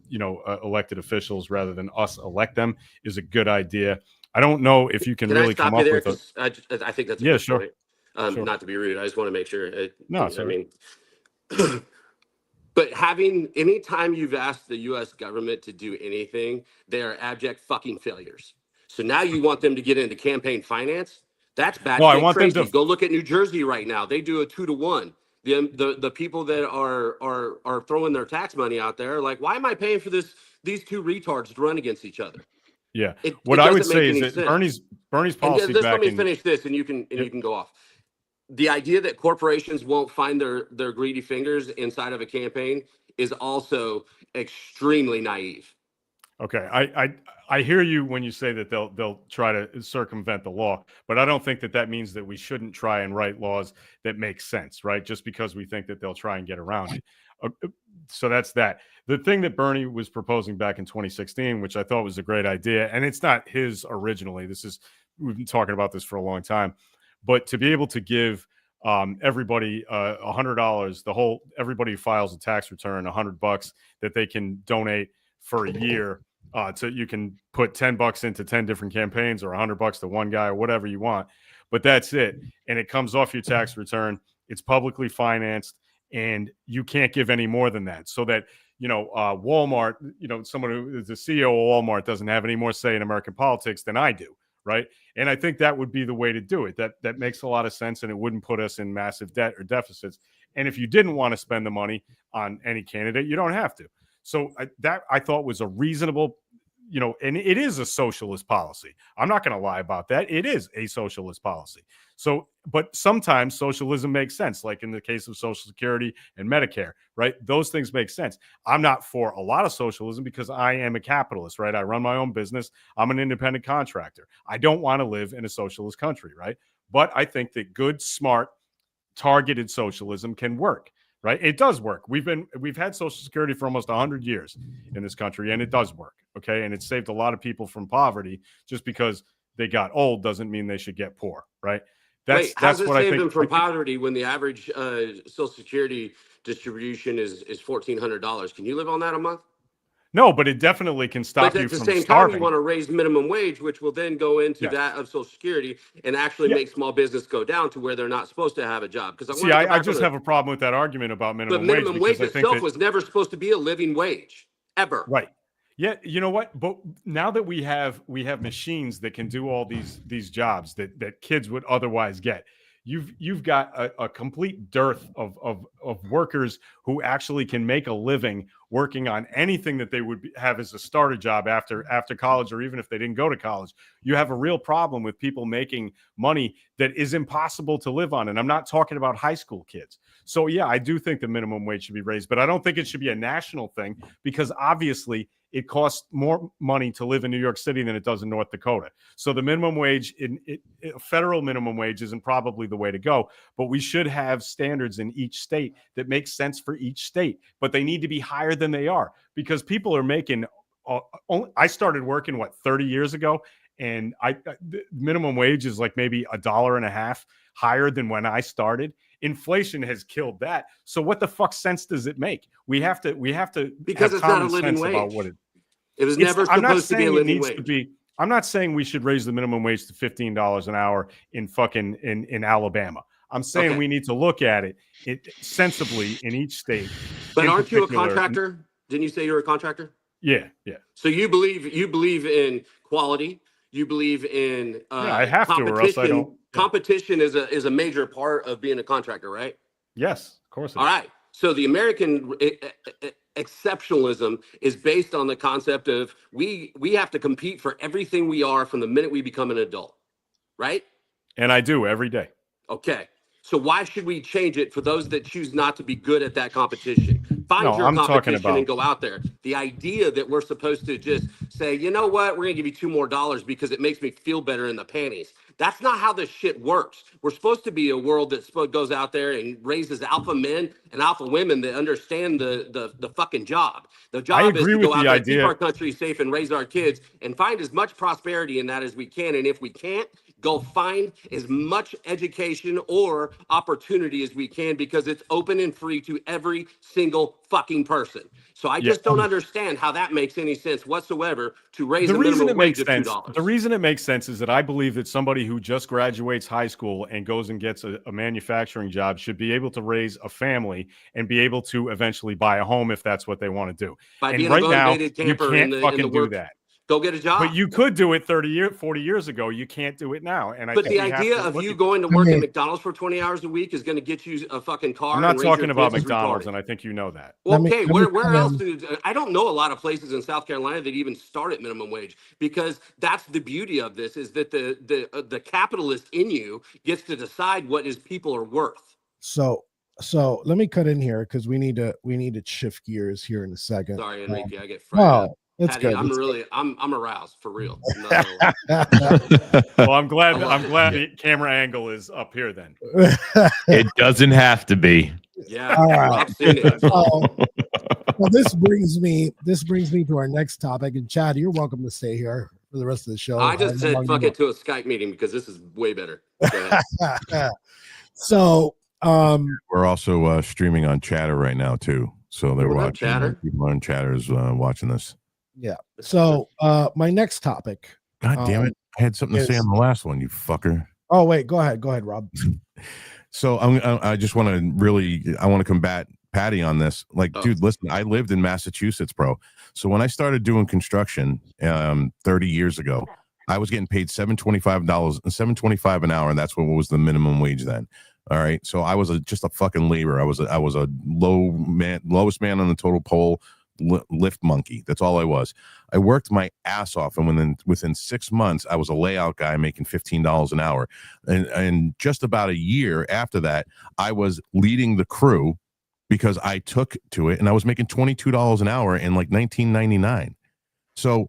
elected officials rather than us elect them is a good idea. I don't know if you can really come up with I think that's a yeah, good sure. point. Sure. Not to be rude, I just want to make sure. No, I mean, but anytime you've asked the U.S. government to do anything, they are abject fucking failures. So now you want them to get into campaign finance? That's bad. Well, I want them to go look at New Jersey right now. They do a 2-to-1. The people that are throwing their tax money out there are like, why am I paying for these two retards to run against each other? Yeah. What I would say is that sense. Bernie's policy let back me finish this, and you can go off. The idea that corporations won't find their greedy fingers inside of a campaign is also extremely naive. Okay, I hear you when you say that they'll try to circumvent the law, but I don't think that means that we shouldn't try and write laws that make sense, right? Just because we think that they'll try and get around it. So that's that. The thing that Bernie was proposing back in 2016, which I thought was a great idea, and it's not his originally. We've been talking about this for a long time, but to be able to give everybody $100, everybody who files a tax return $100 that they can donate for a year. So you can put $10 into 10 different campaigns, or $100 to one guy, or whatever you want. But that's it. And it comes off your tax return. It's publicly financed, and you can't give any more than that. So that, Walmart, someone who is the CEO of Walmart doesn't have any more say in American politics than I do. Right. And I think that would be the way to do it. That makes a lot of sense, and it wouldn't put us in massive debt or deficits. And if you didn't want to spend the money on any candidate, you don't have to. So I thought was a reasonable, and it is a socialist policy. I'm not going to lie about that. It is a socialist policy. So, but sometimes socialism makes sense, like in the case of Social Security and Medicare, right? Those things make sense. I'm not for a lot of socialism because I am a capitalist, right? I run my own business. I'm an independent contractor. I don't want to live in a socialist country, right? But I think that good, smart, targeted socialism can work. Right. It does work. We've had Social Security for almost 100 years in this country, and it does work. OK, and it saved a lot of people from poverty. Just because they got old doesn't mean they should get poor. Right. That's what I think. Them from poverty when the average Social Security distribution is $1,400. Can you live on that a month? No, but it definitely can stop you from starving. But at the same time, you want to raise minimum wage, which will then go into that of Social Security and actually make small business go down to where they're not supposed to have a job. Because I just have a problem with that argument about minimum wage. But minimum wage itself was never supposed to be a living wage, ever. Right. Yeah, you know what? But now that we have machines that can do all these jobs that kids would otherwise get, you've got a complete dearth of workers who actually can make a living working on anything that they would have as a starter job after college, or even if they didn't go to college. You have a real problem with people making money that is impossible to live on. And I'm not talking about high school kids. So yeah, I do think the minimum wage should be raised, but I don't think it should be a national thing, because obviously it costs more money to live in New York City than it does in North Dakota. So the minimum wage, federal minimum wage, isn't probably the way to go, but we should have standards in each state that make sense for each state, but they need to be higher than they are, because people are making, I started working 30 years ago, and the minimum wage is like maybe $1.50 higher than when I started. Inflation has killed that. So what the fuck sense does it make? We have to because have it's not a common living sense wage. about what it was never supposed to be a living wage. I'm not saying we should raise the minimum wage to $15 an hour in Alabama. I'm saying we need to look at it sensibly in each state. But aren't you a contractor? Didn't you say you're a contractor? Yeah. So you believe in quality. You believe in I have to, or else I don't. Competition is a major part of being a contractor, right? Yes, of course. All right. So the American exceptionalism is based on the concept of we have to compete for everything we are from the minute we become an adult, right? And I do every day. Okay. So why should we change it for those that choose not to be good at that competition? Find your competition and go out there. The idea that we're supposed to just say, you know what, we're going to give you $2 more because it makes me feel better in the panties. That's not how this shit works. We're supposed to be a world that goes out there and raises alpha men and alpha women that understand the fucking job. The job is to go out there, keep our country safe, and raise our kids, and find as much prosperity in that as we can. And if we can't, go find as much education or opportunity as we can, because it's open and free to every single fucking person. So I just don't understand how that makes any sense whatsoever to raise the minimum wage of $2. The reason it makes sense is that I believe that somebody who just graduates high school and goes and gets a manufacturing job should be able to raise a family and be able to eventually buy a home if that's what they want to do. By and being right a motivated now, you camper can't in fucking the work, do that. Go get a job. But you could do it 40 years ago. You can't do it now. And but the idea of you going to work at McDonald's for 20 hours a week is going to get you a fucking car. I'm not talking about McDonald's, and I think you know that. Well, okay, where else? I don't know a lot of places in South Carolina that even start at minimum wage, because that's the beauty of this, is that the capitalist in you gets to decide what his people are worth. So let me cut in here, because we need to shift gears here in a second. Sorry, Enrique, I get fried. It's Patty, good. I'm aroused for real. No. Well, I'm glad the camera angle is up here then. It doesn't have to be. Yeah, right. I've seen it. Well, this brings me to our next topic. And Chad, you're welcome to stay here for the rest of the show. I just said fuck it to a Skype meeting, because this is way better. Go ahead. So we're also streaming on Chatter right now too. So they're watching. Chatter? People on Chatter's watching this. Yeah. So my next topic. God damn it! I had something to say on the last one, you fucker. Oh wait, go ahead, Rob. So I just want to combat Patty on this. Like, dude, listen, I lived in Massachusetts, bro. So when I started doing construction 30 years ago, I was getting paid $725 an hour, and that's what was the minimum wage then. All right. So I was just a fucking laborer. I was a lowest man on the total pole, lift monkey. That's all I was. I worked my ass off, and within 6 months I was a layout guy making $15 an hour, and just about a year after that I was leading the crew, because I took to it, and I was making $22 an hour in like 1999. So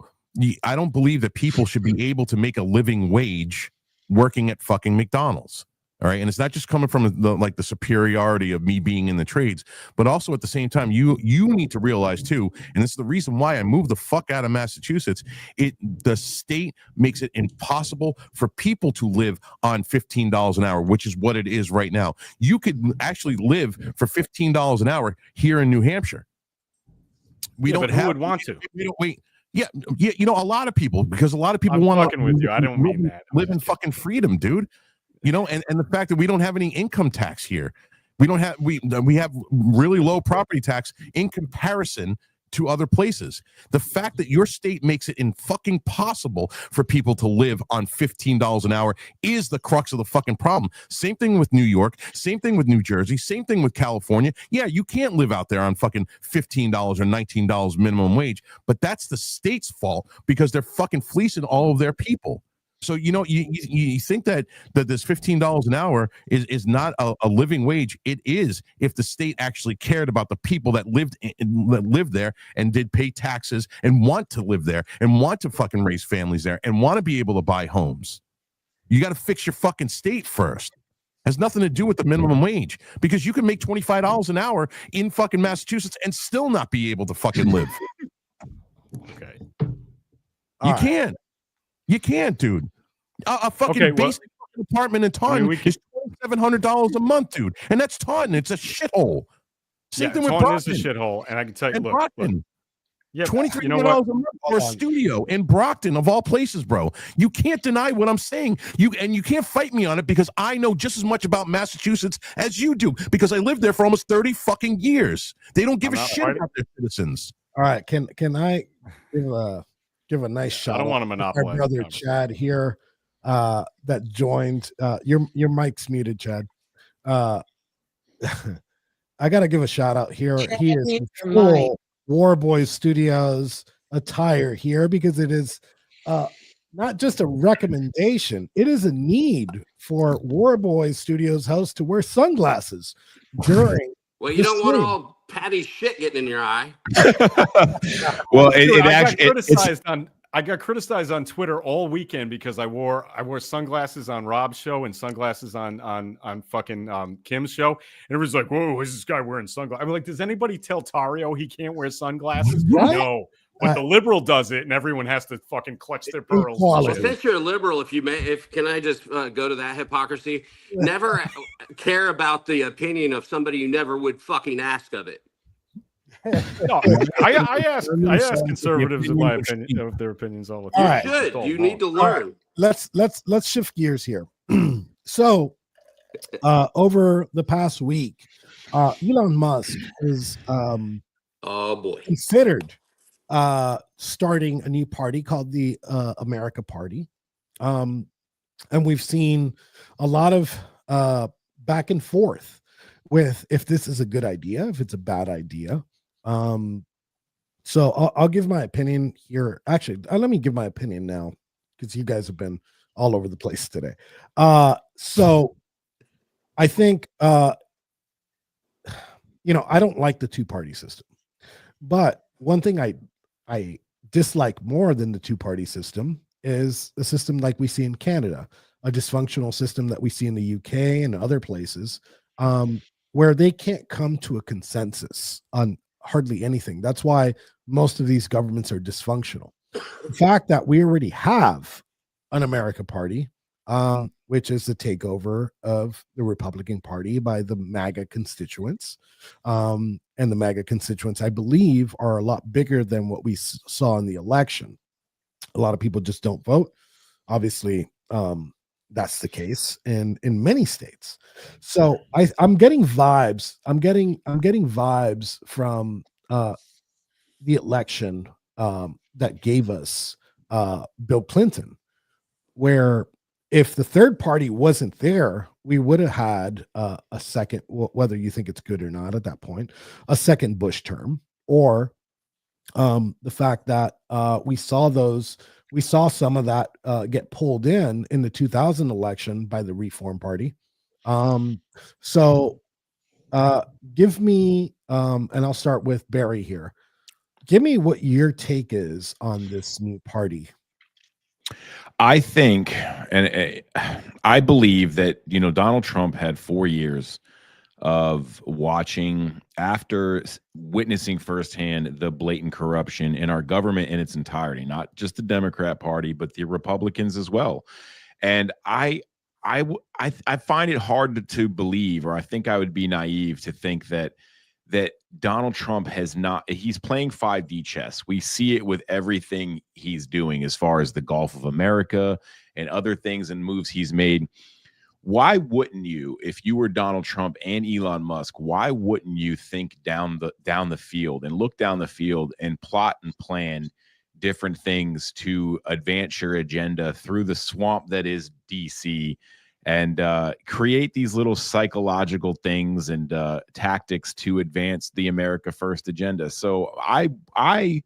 I don't believe that people should be able to make a living wage working at fucking McDonald's. All right. And it's not just coming from the superiority of me being in the trades, but also at the same time, you need to realize too, and this is the reason why I moved the fuck out of Massachusetts. The state makes it impossible for people to live on $15 an hour, which is what it is right now. You could actually live for $15 an hour here in New Hampshire. But who would want to? We don't wait. Yeah, you know, a lot of people, because a lot of people want to with you. I don't mean that. Live in fucking freedom, dude. You know, and the fact that we don't have any income tax here, we have really low property tax in comparison to other places. The fact that your state makes it fucking possible for people to live on $15 an hour is the crux of the fucking problem. Same thing with New York, same thing with New Jersey, same thing with California. Yeah, you can't live out there on fucking $15 or $19 minimum wage, but that's the state's fault because they're fucking fleecing all of their people. So, you think that this $15 an hour is not a living wage. It is if the state actually cared about the people that lived there and did pay taxes and want to live there and want to fucking raise families there and want to be able to buy homes. You got to fix your fucking state first. Has nothing to do with the minimum wage because you can make $25 an hour in fucking Massachusetts and still not be able to fucking live. Okay. You can't, dude. A fucking basic fucking apartment in Taunton is $2,700 a month, dude. And that's Taunton. It's a shithole. Same thing with Brockton. Is a shithole. And I can tell you, look. Yeah, $2,300 a month for a studio in Brockton, of all places, bro. You can't deny what I'm saying. You can't fight me on it because I know just as much about Massachusetts as you do because I lived there for almost 30 fucking years. They don't give a shit about their citizens. All right, can I give a nice shout? I don't want to monopolize. Our brother Chad here, that joined. Your mic's muted, Chad. I gotta give a shout out here. He is in full War Boys Studios attire here because it is not just a recommendation; it is a need for War Boys Studios hosts to wear sunglasses during. Well, you don't want all Patty shit getting in your eye. Well, I got criticized on Twitter all weekend because I wore sunglasses on Rob's show and sunglasses on fucking Kim's show, and everyone's like, "Whoa, is this guy wearing sunglasses?" I'm like, "Does anybody tell Tario he can't wear sunglasses?" No. But the liberal does it, and everyone has to fucking clutch their pearls. Well, since you're a liberal, can I just go to that hypocrisy? Never care about the opinion of somebody you never would fucking ask of it. No, I ask conservatives in my opinion of their opinions all the time. You should. You need to learn. Right. Let's shift gears here. So, over the past week, Elon Musk is considered starting a new party called the America Party, and we've seen a lot of back and forth with if this is a good idea, if it's a bad idea. So I'll give my opinion here. Actually, let me give my opinion now because you guys have been all over the place today. So I think I don't like the two-party system, but one thing I dislike more than the two-party system is a system like we see in Canada, a dysfunctional system that we see in the UK and other places, where they can't come to a consensus on hardly anything. That's why most of these governments are dysfunctional. The fact that we already have an America Party, which is the takeover of the Republican Party by the MAGA constituents. And the MAGA constituents, I believe, are a lot bigger than what we saw in the election. A lot of people just don't vote. Obviously, that's the case in many states. So I'm getting vibes. I'm getting vibes from the election that gave us Bill Clinton, where if the third party wasn't there, we would have had a second, whether you think it's good or not at that point, a second Bush term, or the fact that we saw some of that get pulled in the 2000 election by the Reform Party. So give me, and I'll start with Barry here. Give me what your take is on this new party. I think, and I believe that, Donald Trump had 4 years of watching, after witnessing firsthand the blatant corruption in our government in its entirety, not just the Democrat Party, but the Republicans as well. And I find it hard to believe, or I think I would be naive to think that Donald Trump he's playing 5D chess. We see it with everything he's doing as far as the Gulf of America and other things and moves he's made. why wouldn't you, if you were Donald Trump and Elon Musk, why wouldn't you think down the field and look down the field and plot and plan different things to advance your agenda through the swamp that is DC, and create these little psychological things and tactics to advance the America First agenda? So I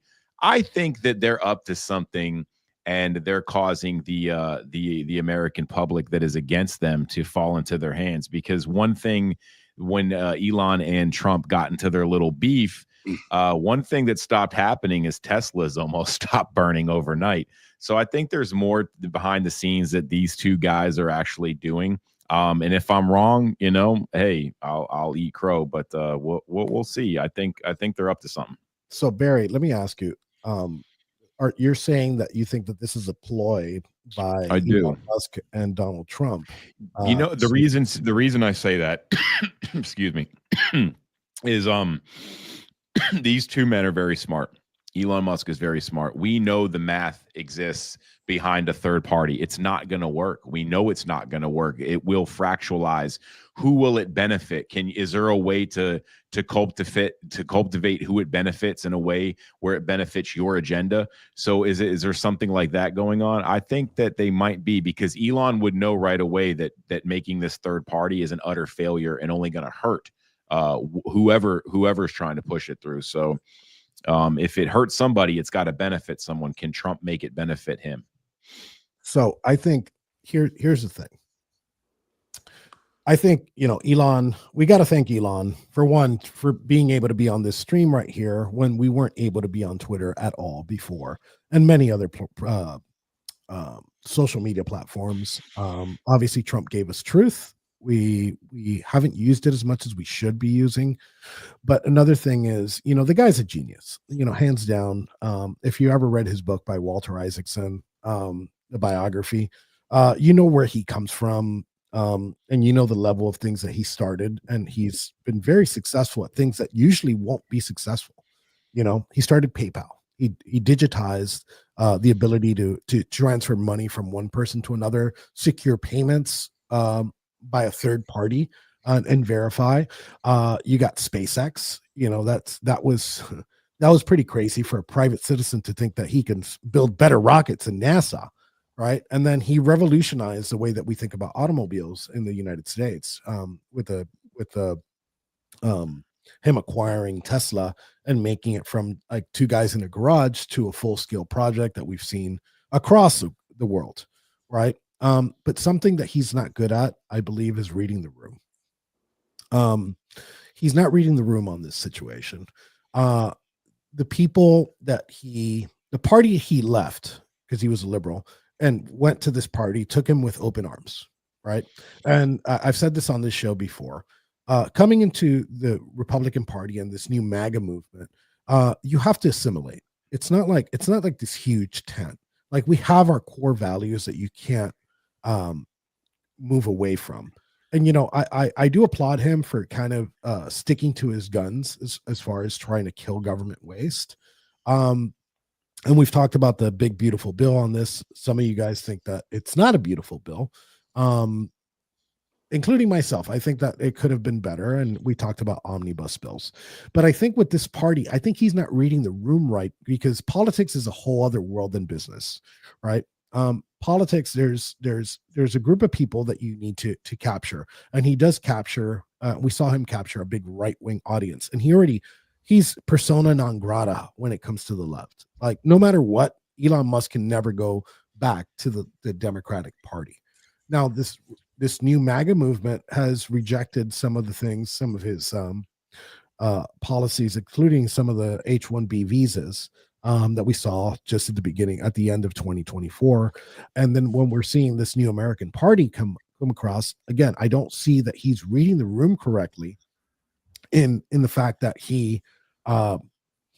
think that they're up to something, and they're causing the American public that is against them to fall into their hands. Because one thing, when Elon and Trump got into their little beef, one thing that stopped happening is Tesla's almost stopped burning overnight. So I think there's more behind the scenes that these two guys are actually doing. And if I'm wrong, hey, I'll eat crow. But we'll see. I think they're up to something. So Barry, let me ask you. You're saying that you think that this is a ploy by Elon Musk and Donald Trump? The reason I say that, excuse me, is these two men are very smart. Elon Musk is very smart. We know the math exists behind a third party. It's not going to work. We know it's not going to work. It will fractionalize. Who will it benefit? Is there a way to cultivate who it benefits in a way where it benefits your agenda? So is there something like that going on? I think that they might be, because Elon would know right away that making this third party is an utter failure and only going to hurt whoever's trying to push it through. So if it hurts somebody, it's got to benefit someone. Can Trump make it benefit him? So I think here's the thing. I think, Elon, we got to thank Elon for being able to be on this stream right here when we weren't able to be on Twitter at all before, and many other social media platforms. Obviously, Trump gave us truth. We haven't used it as much as we should be using. But another thing is, the guy's a genius, hands down. If you ever read his book by Walter Isaacson, the biography, where he comes from, and the level of things that he started, and he's been very successful at things that usually won't be successful. He started PayPal. He digitized the ability to transfer money from one person to another, secure payments by a third party, and verify. You got SpaceX. That was pretty crazy for a private citizen to think that he can build better rockets than NASA, right? And then he revolutionized the way that we think about automobiles in the United States, with him acquiring Tesla and making it from like two guys in a garage to a full-scale project that we've seen across the world, right? But something that he's not good at, I believe, is reading the room. He's not reading the room on this situation. The party he left, because he was a liberal, and went to this party, took him with open arms, right? And I've said this on this show before. Coming into the Republican Party and this new MAGA movement, you have to assimilate. It's not like this huge tent. Like, we have our core values that you can't move away from. And I do applaud him for kind of sticking to his guns as far as trying to kill government waste. And we've talked about the big beautiful bill on this. Some of you guys think that it's not a beautiful bill, including myself. I think that it could have been better, and we talked about omnibus bills. But I think with this party, I think he's not reading the room right, because politics is a whole other world than business, right? Politics, there's a group of people that you need to capture, and he does capture. We saw him capture a big right-wing audience, and he's persona non grata when it comes to the left. Like, no matter what, Elon Musk can never go back to the Democratic Party. Now, this new MAGA movement has rejected some of the things, some of his policies, including some of the H-1B visas that we saw just at the end of 2024. And then when we're seeing this new American Party come across, again, I don't see that he's reading the room correctly in the fact that he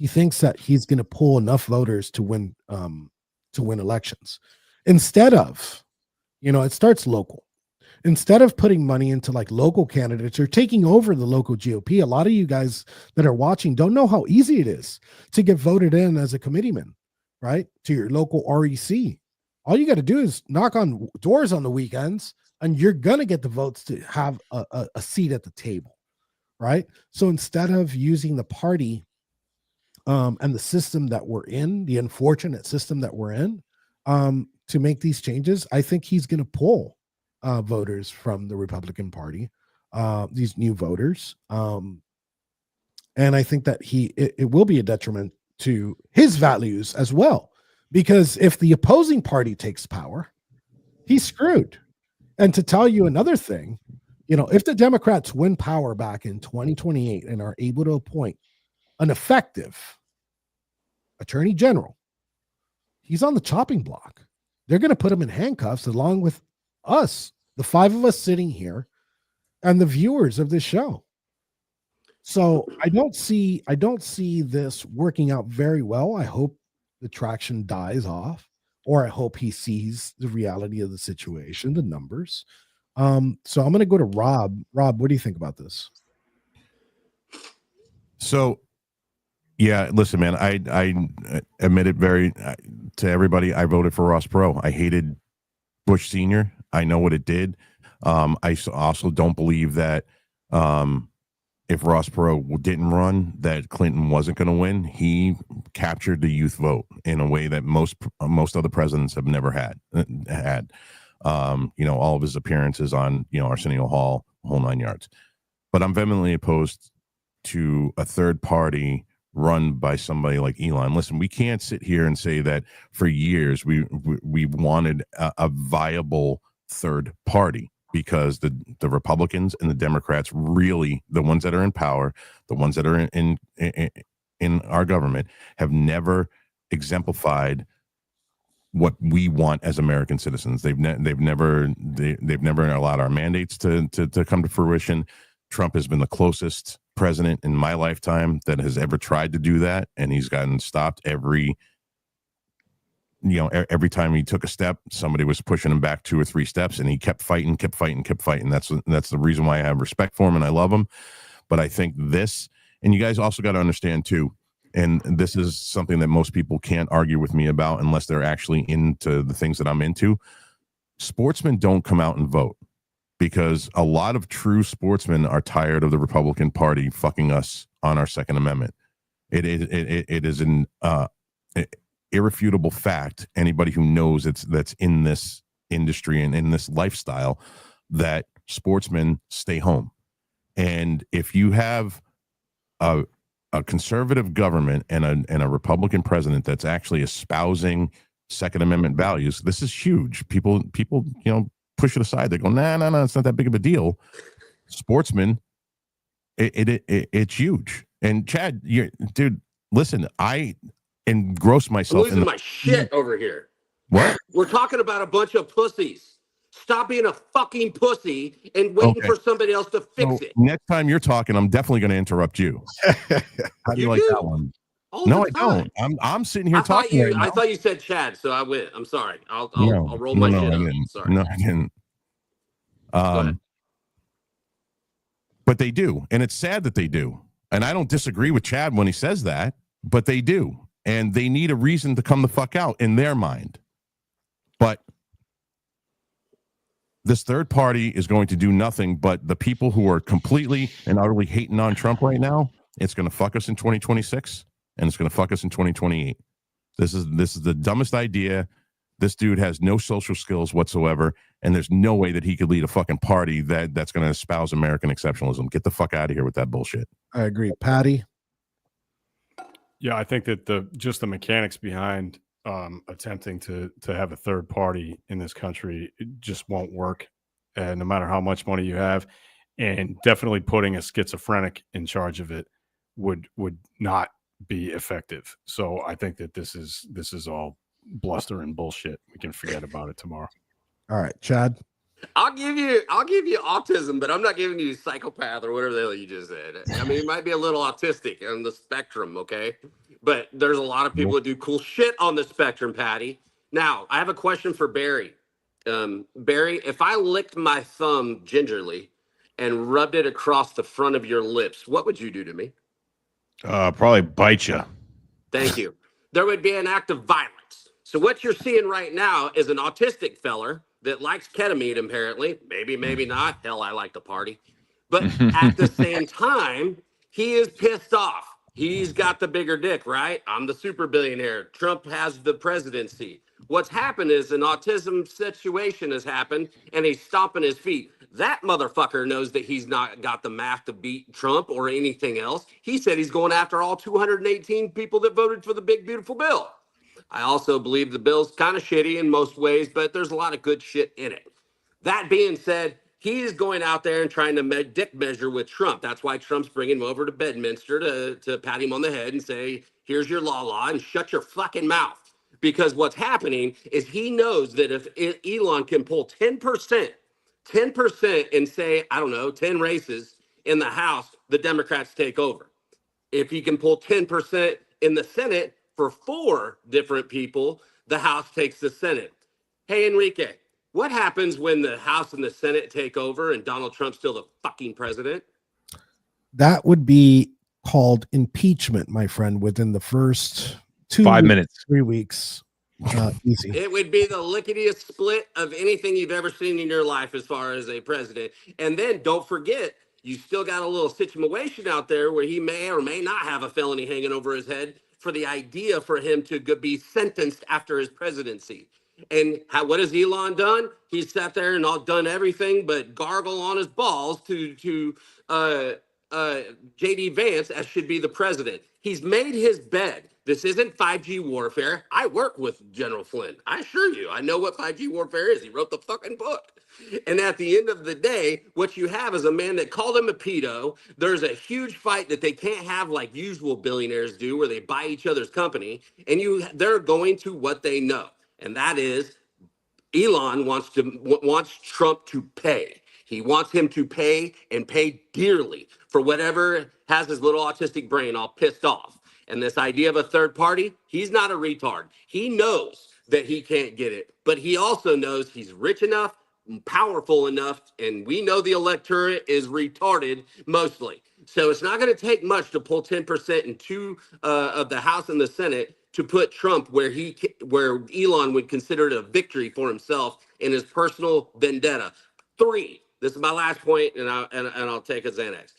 thinks that he's going to pull enough voters to win elections. Instead of, it starts local. Instead of putting money into like local candidates or taking over the local GOP, a lot of you guys that are watching don't know how easy it is to get voted in as a committeeman, right? To your local REC. All you got to do is knock on doors on the weekends and you're gonna get the votes to have a seat at the table, right? So instead of using the party and the system that we're in, the unfortunate system that we're in, to make these changes, I think he's going to pull voters from the Republican Party, these new voters. And I think that it will be a detriment to his values as well, because if the opposing party takes power, he's screwed. And to tell you another thing, if the Democrats win power back in 2028 and are able to appoint an effective attorney general, he's on the chopping block. They're going to put him in handcuffs along with us, the 5 of us sitting here, and the viewers of this show. So I don't see this working out very well. I hope the traction dies off, or I hope he sees the reality of the situation, the numbers. So I'm going to go to Rob. Rob, what do you think about this? So, yeah, listen, man, I admit it to everybody. I voted for Ross Perot. I hated Bush Sr. I know what it did. I also don't believe that if Ross Perot didn't run, that Clinton wasn't going to win. He captured the youth vote in a way that most other presidents have never had. All of his appearances on Arsenio Hall, whole 9 yards. But I'm vehemently opposed to a third party run by somebody like Elon. Listen, we can't sit here and say that for years we wanted a viable third party, because the Republicans and the Democrats, really the ones that are in power, the ones that are in our government, have never exemplified what we want as American citizens. They've never allowed our mandates to come to fruition. Trump has been the closest president in my lifetime that has ever tried to do that, and he's gotten stopped every time he took a step. Somebody was pushing him back 2 or 3 steps, and he kept fighting. That's the reason why I have respect for him and I love him. But I think this, and you guys also got to understand too, and this is something that most people can't argue with me about unless they're actually into the things that I'm into. Sportsmen don't come out and vote, because a lot of true sportsmen are tired of the Republican Party fucking us on our Second Amendment. It is an irrefutable fact. Anybody who knows that's in this industry and in this lifestyle, that sportsmen stay home. And if you have a conservative government and a Republican president that's actually espousing Second Amendment values, this is huge. People push it aside. They go, no, it's not that big of a deal. Sportsmen, it's huge. And Chad, dude, listen, I engross myself I'm losing my shit over here. What? We're talking about a bunch of pussies. Stop being a fucking pussy and waiting for somebody else to fix it. Next time you're talking, I'm definitely going to interrupt you. How do you like that one? No, I don't. I'm sitting here talking right now. I thought you said Chad, so I went. I'm sorry. I'll roll my shit up. Sorry. No, I didn't. Go ahead. But they do, and it's sad that they do. And I don't disagree with Chad when he says that, but they do, and they need a reason to come the fuck out in their mind. But this third party is going to do nothing but the people who are completely and utterly hating on Trump right now. It's going to fuck us in 2026, and it's going to fuck us in 2028. This is the dumbest idea. This dude has no social skills whatsoever, and there's no way that he could lead a fucking party that's going to espouse American exceptionalism. Get the fuck out of here with that bullshit. I agree. Patty? Yeah, I think that the mechanics behind attempting to have a third party in this country, it just won't work. And no matter how much money you have, and definitely putting a schizophrenic in charge of it would not be effective. So I think that this is all bluster and bullshit. We can forget about it tomorrow. All right, Chad. I'll give you autism, but I'm not giving you psychopath or whatever the hell you just said. I mean, it might be a little autistic on the spectrum, okay? But there's a lot of people that do cool shit on the spectrum, Patty. Now, I have a question for Barry. Barry, if I licked my thumb gingerly and rubbed it across the front of your lips, what would you do to me? Probably bite you. Thank you. There would be an act of violence. So what you're seeing right now is an autistic feller that likes ketamine, apparently. Maybe not. Hell, I like to party. But at the same time, he is pissed off. He's got the bigger dick, right? I'm the super billionaire. Trump has the presidency. What's happened is an autism situation has happened and he's stomping his feet. That motherfucker knows that he's not got the math to beat Trump or anything else. He said he's going after all 218 people that voted for the big, beautiful bill. I also believe the bill's kind of shitty in most ways, but there's a lot of good shit in it. That being said, he is going out there and trying to dick measure with Trump. That's why Trump's bringing him over to Bedminster to pat him on the head and say, here's your law, and shut your fucking mouth. Because what's happening is he knows that if Elon can pull 10% and say, I don't know, 10 races in the House, the Democrats take over. If he can pull 10% in the Senate for 4 different people, the House takes the Senate. Hey, Enrique, what happens when the House and the Senate take over and Donald Trump's still the fucking president? That would be called impeachment, my friend, within the first 5 minutes, 3 weeks. Easy. It would be the licketiest split of anything you've ever seen in your life as far as a president. And then don't forget, you still got a little situation out there where he may or may not have a felony hanging over his head for the idea for him to be sentenced after his presidency. And what has Elon done? He's sat there and all done everything but gargle on his balls to J.D. Vance as should be the president. He's made his bed. This isn't 5G warfare. I work with General Flynn. I assure you, I know what 5G warfare is. He wrote the fucking book. And at the end of the day, what you have is a man that called him a pedo. There's a huge fight that they can't have like usual billionaires do, where they buy each other's company, and they're going to what they know, and that is Elon wants Trump to pay. He wants him to pay and pay dearly for whatever has his little autistic brain all pissed off. And this idea of a third party, he's not a retard. He knows that he can't get it, but he also knows he's rich enough, powerful enough, and we know the electorate is retarded mostly. So it's not going to take much to pull 10% in 2 of the House and the Senate to put Trump where Elon would consider it a victory for himself in his personal vendetta. 3. This is my last point, and I'll take a Xanax.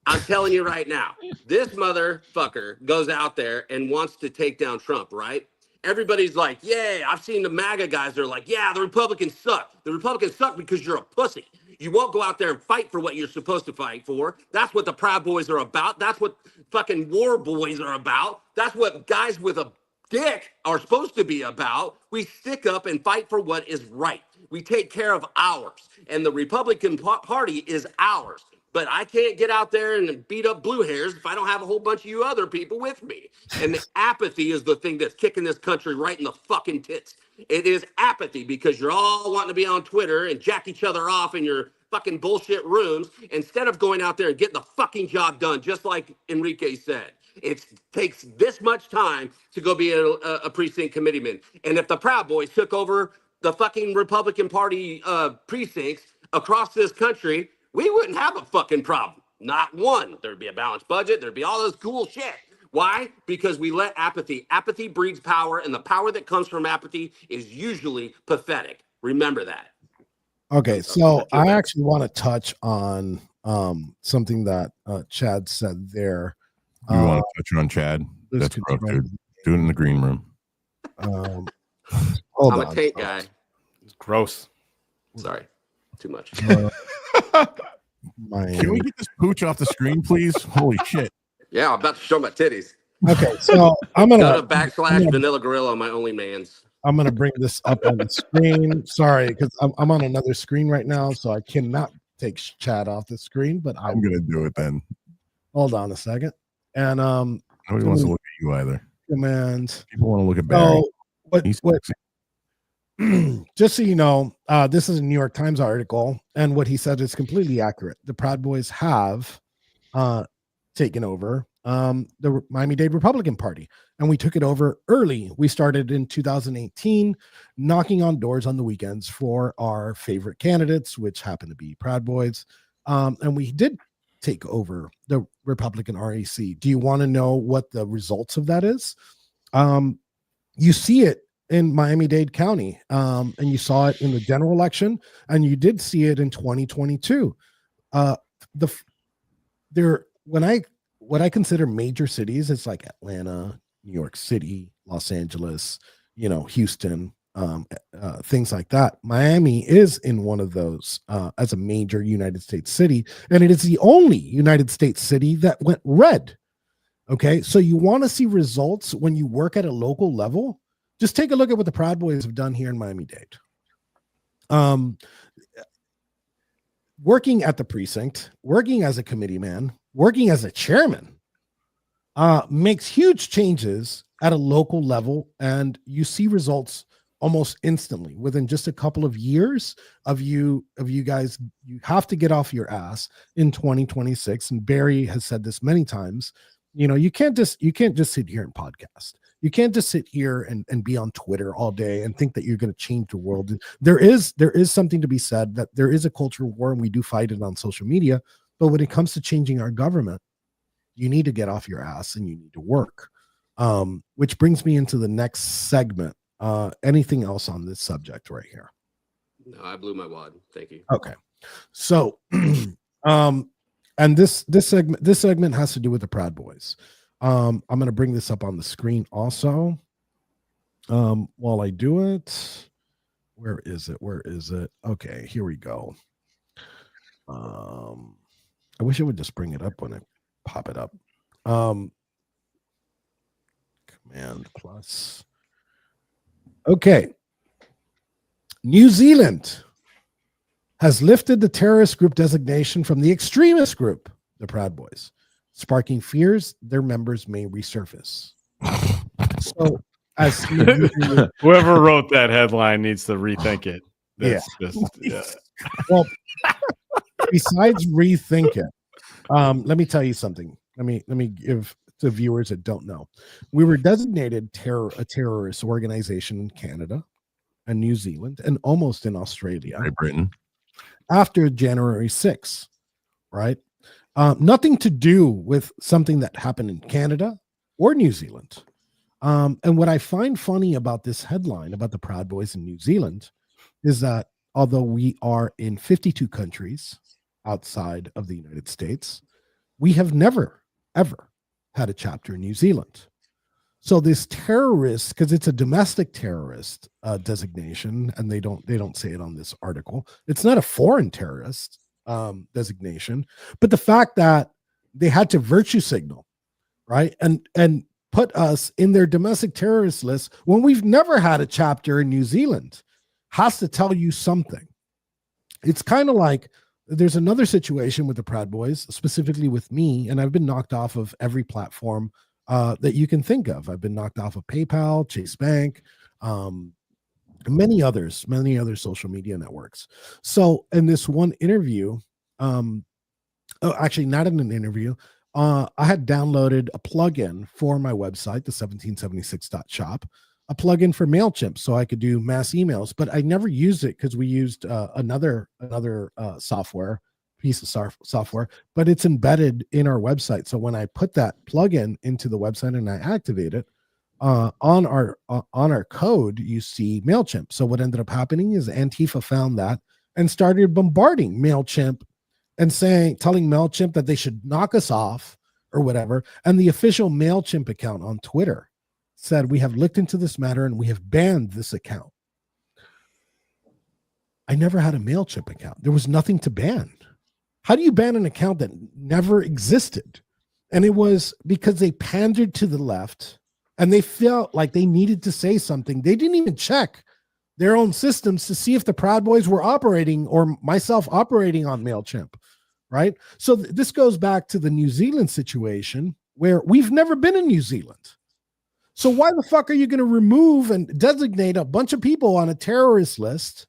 I'm telling you right now, this motherfucker goes out there and wants to take down Trump, right? Everybody's like, yeah, I've seen the MAGA guys. They're like, yeah, the Republicans suck. The Republicans suck because you're a pussy. You won't go out there and fight for what you're supposed to fight for. That's what the Proud Boys are about. That's what fucking war boys are about. That's what guys with a dick are supposed to be about. We stick up and fight for what is right. We take care of ours. And the Republican Party is ours. But I can't get out there and beat up blue hairs if I don't have a whole bunch of you other people with me. And the apathy is the thing that's kicking this country right in the fucking tits. It is apathy because you're all wanting to be on Twitter and jack each other off in your fucking bullshit rooms instead of going out there and getting the fucking job done, just like Enrique said. It takes this much time to go be a precinct committeeman. And if the Proud Boys took over the fucking Republican Party precincts across this country, we wouldn't have a fucking problem. Not one. There'd be a balanced budget. There'd be all this cool shit. Why? Because we let apathy. Apathy breeds power, and the power that comes from apathy is usually pathetic. Remember that. Okay, so I actually want to touch on something that Chad said there. You want to touch on Chad? That's rough, dude. Do it in the green room. Hold I'm on. a tank guy. It's gross. Sorry. Too much. Can we get this pooch off the screen, please? Holy shit. Yeah, I'm about to show my titties. Okay, so I'm gonna Go to / Vanilla Gorilla on my OnlyMans. I'm gonna bring this up on the screen. Sorry, because I'm on another screen right now, so I cannot take Chad off the screen. But I'm gonna do it then. Hold on a second. And nobody wants to look at you either. Command. People want to look at Barry. What just so you know, this is a New York Times article, and what he said is completely accurate. The Proud Boys have taken over the Miami-Dade Republican Party, and we took it over early. We started in 2018, knocking on doors on the weekends for our favorite candidates, which happened to be Proud Boys, and we did take over the Republican REC. Do you want to know what the results of that is? You see it in Miami-Dade County, and you saw it in the general election, and you did see it in 2022. The there when I what I consider major cities, it's like Atlanta, New York City, Los Angeles, Houston, things like that. Miami is in one of those as a major United States city, and it is the only United States city that went red. Okay, so you want to see results when you work at a local level. Just take a look at what the Proud Boys have done here in Miami-Dade. Working at the precinct, working as a committee man, working as a chairman, makes huge changes at a local level, and you see results almost instantly within just a couple of years of you guys. You have to get off your ass in 2026, and Barry has said this many times. You can't just sit here and podcast. You can't just sit here and be on Twitter all day and think that you're going to change the world. There is something to be said that there is a culture war, and we do fight it on social media. But when it comes to changing our government, you need to get off your ass and you need to work. Which brings me into the next segment. Anything else on this subject right here? No, I blew my wad. Thank you. Okay. So, and this segment has to do with the Proud Boys. I'm going to bring this up on the screen also. While I do it, where is it? Okay, here we go. I wish I would just bring it up when I pop it up. Command plus. Okay. New Zealand has lifted the terrorist group designation from the extremist group, the Proud Boys, sparking fears their members may resurface. So, as whoever wrote that headline needs to rethink it. Well, besides rethink it, let me tell you something. Let me give to viewers that don't know. We were designated a terrorist organization in Canada and New Zealand and almost in Australia. Great Britain. After January 6th, right? Nothing to do with something that happened in Canada or New Zealand. And what I find funny about this headline about the Proud Boys in New Zealand is that although we are in 52 countries outside of the United States, we have never, ever had a chapter in New Zealand. So this terrorist, because it's a domestic terrorist designation, and they don't say it on this article. It's not a foreign terrorist designation, but the fact that they had to virtue signal, right, and put us in their domestic terrorist list when we've never had a chapter in New Zealand has to tell you something. It's kind of like there's another situation with the Proud Boys, specifically with me, and I've been knocked off of every platform that you can think of. I've been knocked off of PayPal, Chase Bank, many other social media networks. So in this one interview, actually not in an interview, I had downloaded a plugin for my website, the 1776.shop, a plugin for MailChimp so I could do mass emails, but I never used it because we used another software, piece of software, but it's embedded in our website. So when I put that plugin into the website and I activate it, on our code, you see MailChimp. So what ended up happening is Antifa found that and started bombarding MailChimp and telling MailChimp that they should knock us off or whatever. And the official MailChimp account on Twitter said, "We have looked into this matter and we have banned this account." I never had a MailChimp account. There was nothing to ban. How do you ban an account that never existed? And it was because they pandered to the left and they felt like they needed to say something. They didn't even check their own systems to see if the Proud Boys were operating or myself operating on MailChimp, right? So this goes back to the New Zealand situation where we've never been in New Zealand. So why the fuck are you going to remove and designate a bunch of people on a terrorist list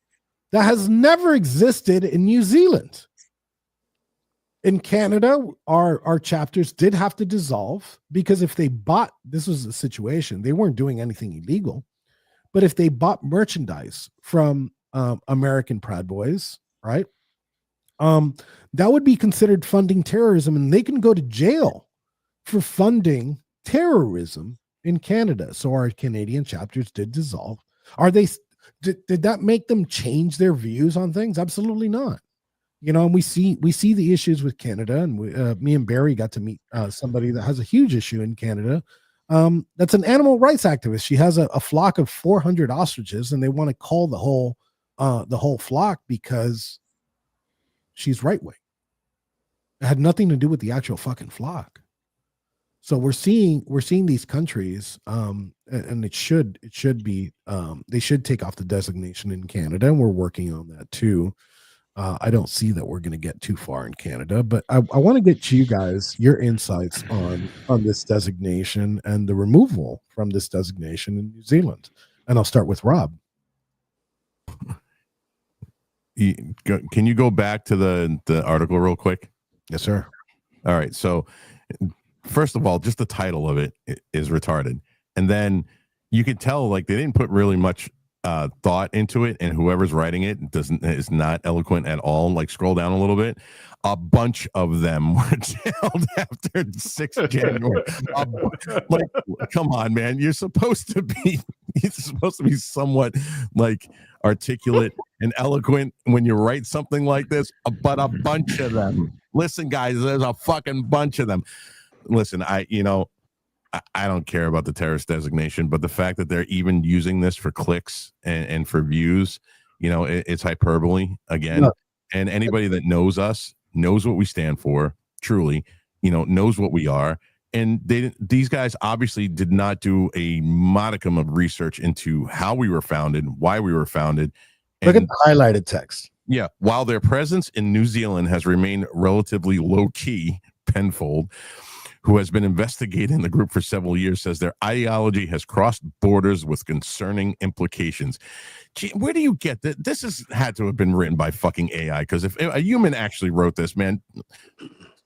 that has never existed in New Zealand? In Canada, our chapters did have to dissolve because if they bought, this was the situation, they weren't doing anything illegal, but if they bought merchandise from American Proud Boys, right, that would be considered funding terrorism, and they can go to jail for funding terrorism in Canada. So our Canadian chapters did dissolve Are they? Did that make them change their views on things? Absolutely not. You know, and we see the issues with Canada, and me and Barry got to meet somebody that has a huge issue in Canada. That's an animal rights activist. She has a flock of 400 ostriches, and they want to call the whole flock because she's right wing. It had nothing to do with the actual fucking flock. So we're seeing these countries, and it should be they should take off the designation in Canada, and we're working on that too. I don't see that we're going to get too far in Canada, but I want to get you guys your insights on this designation and the removal from this designation in New Zealand. And I'll start with Rob. Can you go back to the article real quick? Yes, sir. All right. So first of all, just the title of it is retarded. And then you could tell like they didn't put really much thought into it, and whoever's writing it is not eloquent at all. Like scroll down a little bit. A bunch of them were jailed after 6th January. Like, come on, man. You're supposed to be somewhat like articulate and eloquent when you write something like this, but a bunch of them. Listen, guys, there's a fucking bunch of them. Listen, I don't care about the terrorist designation, but the fact that they're even using this for clicks and for views, it's hyperbole again. No. And anybody that knows us knows what we stand for, truly, knows what we are. And these guys obviously did not do a modicum of research into how we were founded, why we were founded. Look at the highlighted text. Yeah. While their presence in New Zealand has remained relatively low key, Penfold, who has been investigating the group for several years, says their ideology has crossed borders with concerning implications. Gee, where do you get that? This has had to have been written by fucking AI, because if a human actually wrote this, man,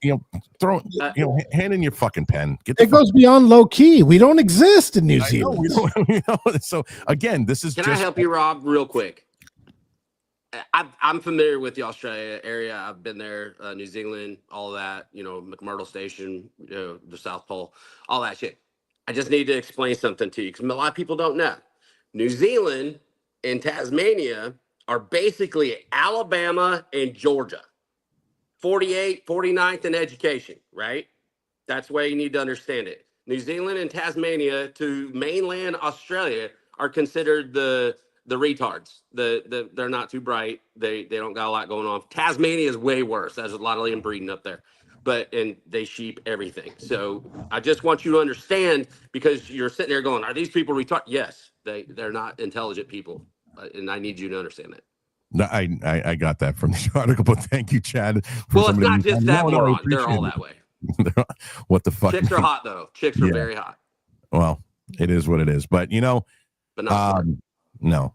hand in your fucking pen. It goes beyond low key. We don't exist in New Zealand. So again, this is. Can I help you, Rob, real quick? I'm familiar with the Australia area. I've been there, New Zealand, all that, McMurdo Station, the South Pole, all that shit. I just need to explain something to you because a lot of people don't know. New Zealand and Tasmania are basically Alabama and Georgia. 48, 49th in education, right? That's the way you need to understand it. New Zealand and Tasmania to mainland Australia are considered the retards. They're not too bright. They don't got a lot going on. Tasmania is way worse. There's a lot of inbreeding up there, and they sheep everything. So I just want you to understand, because you're sitting there going, "Are these people retarded?" Yes, they're not intelligent people, and I need you to understand that. No, I got that from the article, but thank you, Chad. Well, it's not just that moron. They're all that way. What the fuck? Chicks are hot though. Chicks are very hot. Well, it is what it is, but but not no.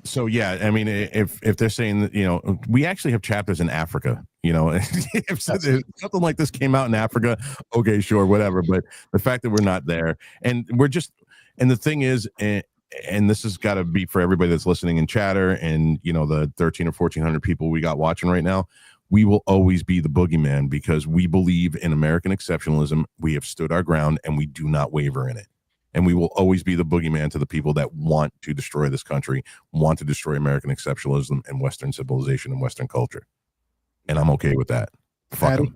So yeah, I mean, if they're saying that, we actually have chapters in Africa, if something like this came out in Africa, okay, sure, whatever. But the fact that we're not there, and the thing is, and this has got to be for everybody that's listening in chatter, and the 13 or 1400 people we got watching right now, we will always be the boogeyman because we believe in American exceptionalism. We have stood our ground and we do not waver in it. And we will always be the boogeyman to the people that want to destroy this country, want to destroy American exceptionalism and Western civilization and Western culture. And I'm okay with that. Fuck them.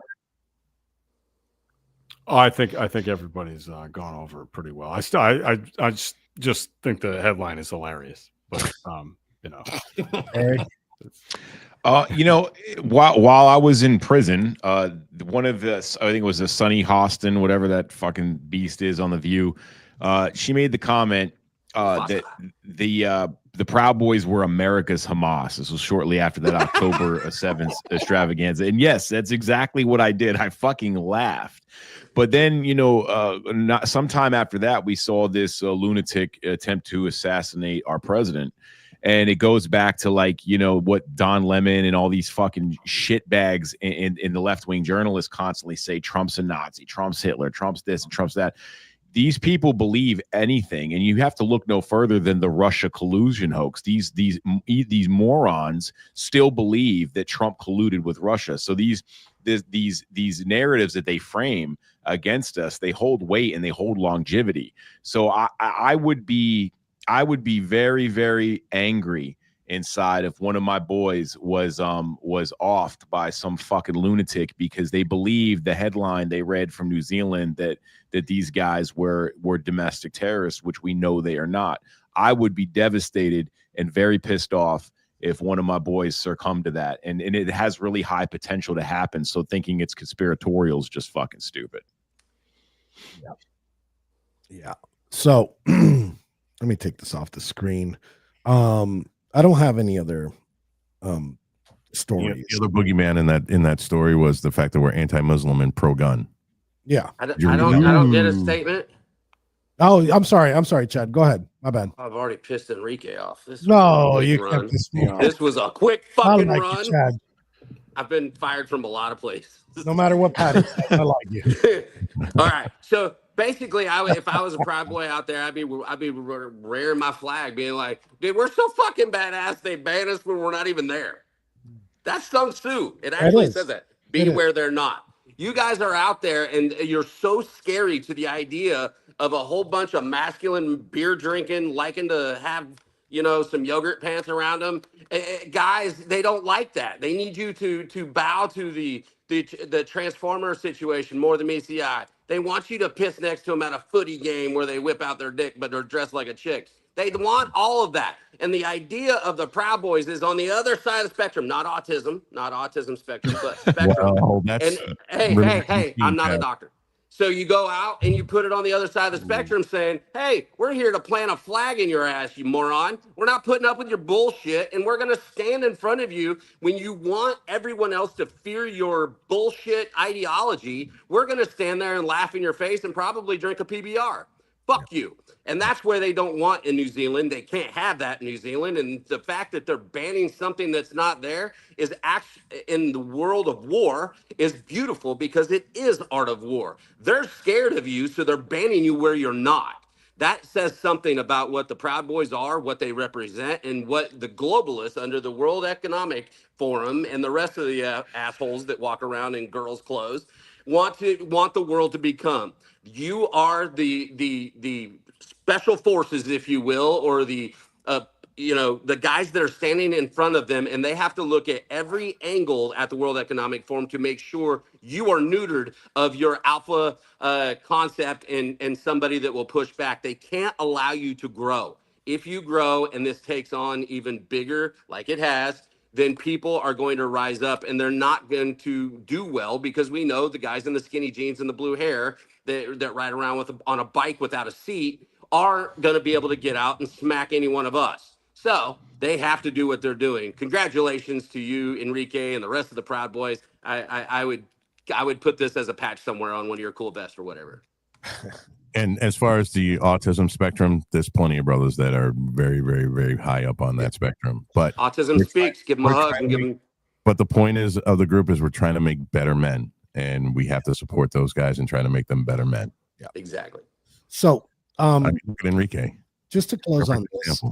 Oh, I think everybody's gone over it pretty well. I just think the headline is hilarious, but while I was in prison, one of the, I think it was a Sunny Hostin, whatever that fucking beast is on The View, she made the comment that the Proud Boys were America's Hamas. This was shortly after that October 7th extravaganza. And yes, that's exactly what I did. I fucking laughed. But then, not sometime after that, we saw this lunatic attempt to assassinate our president. And it goes back to what Don Lemon and all these fucking shitbags in the left-wing journalists constantly say: Trump's a Nazi, Trump's Hitler, Trump's this and Trump's that. These people believe anything, and you have to look no further than the Russia collusion hoax. These morons still believe that Trump colluded with Russia. So these narratives that they frame against us, they hold weight and they hold longevity. So I would be I would be very, very angry inside if one of my boys was offed by some fucking lunatic because they believed the headline they read from New Zealand that these guys were domestic terrorists, which we know they are not. I would be devastated and very pissed off if one of my boys succumbed to that. And it has really high potential to happen. So thinking it's conspiratorial is just fucking stupid. Yeah. So let me take this off the screen. I don't have any other stories. The other boogeyman in that story was the fact that we're anti-Muslim and pro-gun. Yeah. I don't get a statement. Oh, I'm sorry, Chad. Go ahead. My bad. I've already pissed Enrique off. This No, was a you quick can't run. piss me off. This was a quick I fucking like run. you, Chad. I've been fired from a lot of places. No matter what, Patty, I like you. All right. So basically, if I was a Proud Boy out there, I'd be rearing my flag, being like, "Dude, we're so fucking badass. They ban us when we're not even there." That's Sun Tzu. It actually says that. Be where they're not. You guys are out there, and you're so scary to the idea of a whole bunch of masculine beer drinking, liking to have some yogurt pants around them. Guys, they don't like that. They need you to bow to the Transformer situation more than MECI. They want you to piss next to them at a footy game where they whip out their dick, but they're dressed like a chick. They want all of that. And the idea of the Proud Boys is on the other side of the spectrum, not autism spectrum, but spectrum. Well, that's and hey, I'm not a doctor. So you go out and you put it on the other side of the spectrum saying, hey, we're here to plant a flag in your ass, you moron. We're not putting up with your bullshit. And we're going to stand in front of you when you want everyone else to fear your bullshit ideology. We're going to stand there and laugh in your face and probably drink a PBR. Fuck you. And that's where they don't want in New Zealand. They can't have that in New Zealand. And the fact that they're banning something that's not there is actually in the world of war is beautiful because it is art of war. They're scared of you, so they're banning you where you're not. That says something about what the Proud Boys are, what they represent, and what the globalists under the World Economic Forum and the rest of the assholes that walk around in girls' clothes want the world to become. You are the special forces, if you will, or the guys that are standing in front of them, and they have to look at every angle at the World Economic Forum to make sure you are neutered of your alpha concept and somebody that will push back. They can't allow you to grow. If you grow and this takes on even bigger, like it has, then people are going to rise up and they're not going to do well because we know the guys in the skinny jeans and the blue hair that ride around on a bike without a seat aren't going to be able to get out and smack any one of us. So they have to do what they're doing. Congratulations to you, Enrique, and the rest of the Proud Boys. I would put this as a patch somewhere on one of your cool vests or whatever. And as far as the autism spectrum, there's plenty of brothers that are very, very, very high up on that spectrum. But Autism speaks. Give them a hug and give them. But the point of the group is we're trying to make better men, and we have to support those guys and try to make them better men. Yeah, exactly. So, look at Enrique. Just to close on this,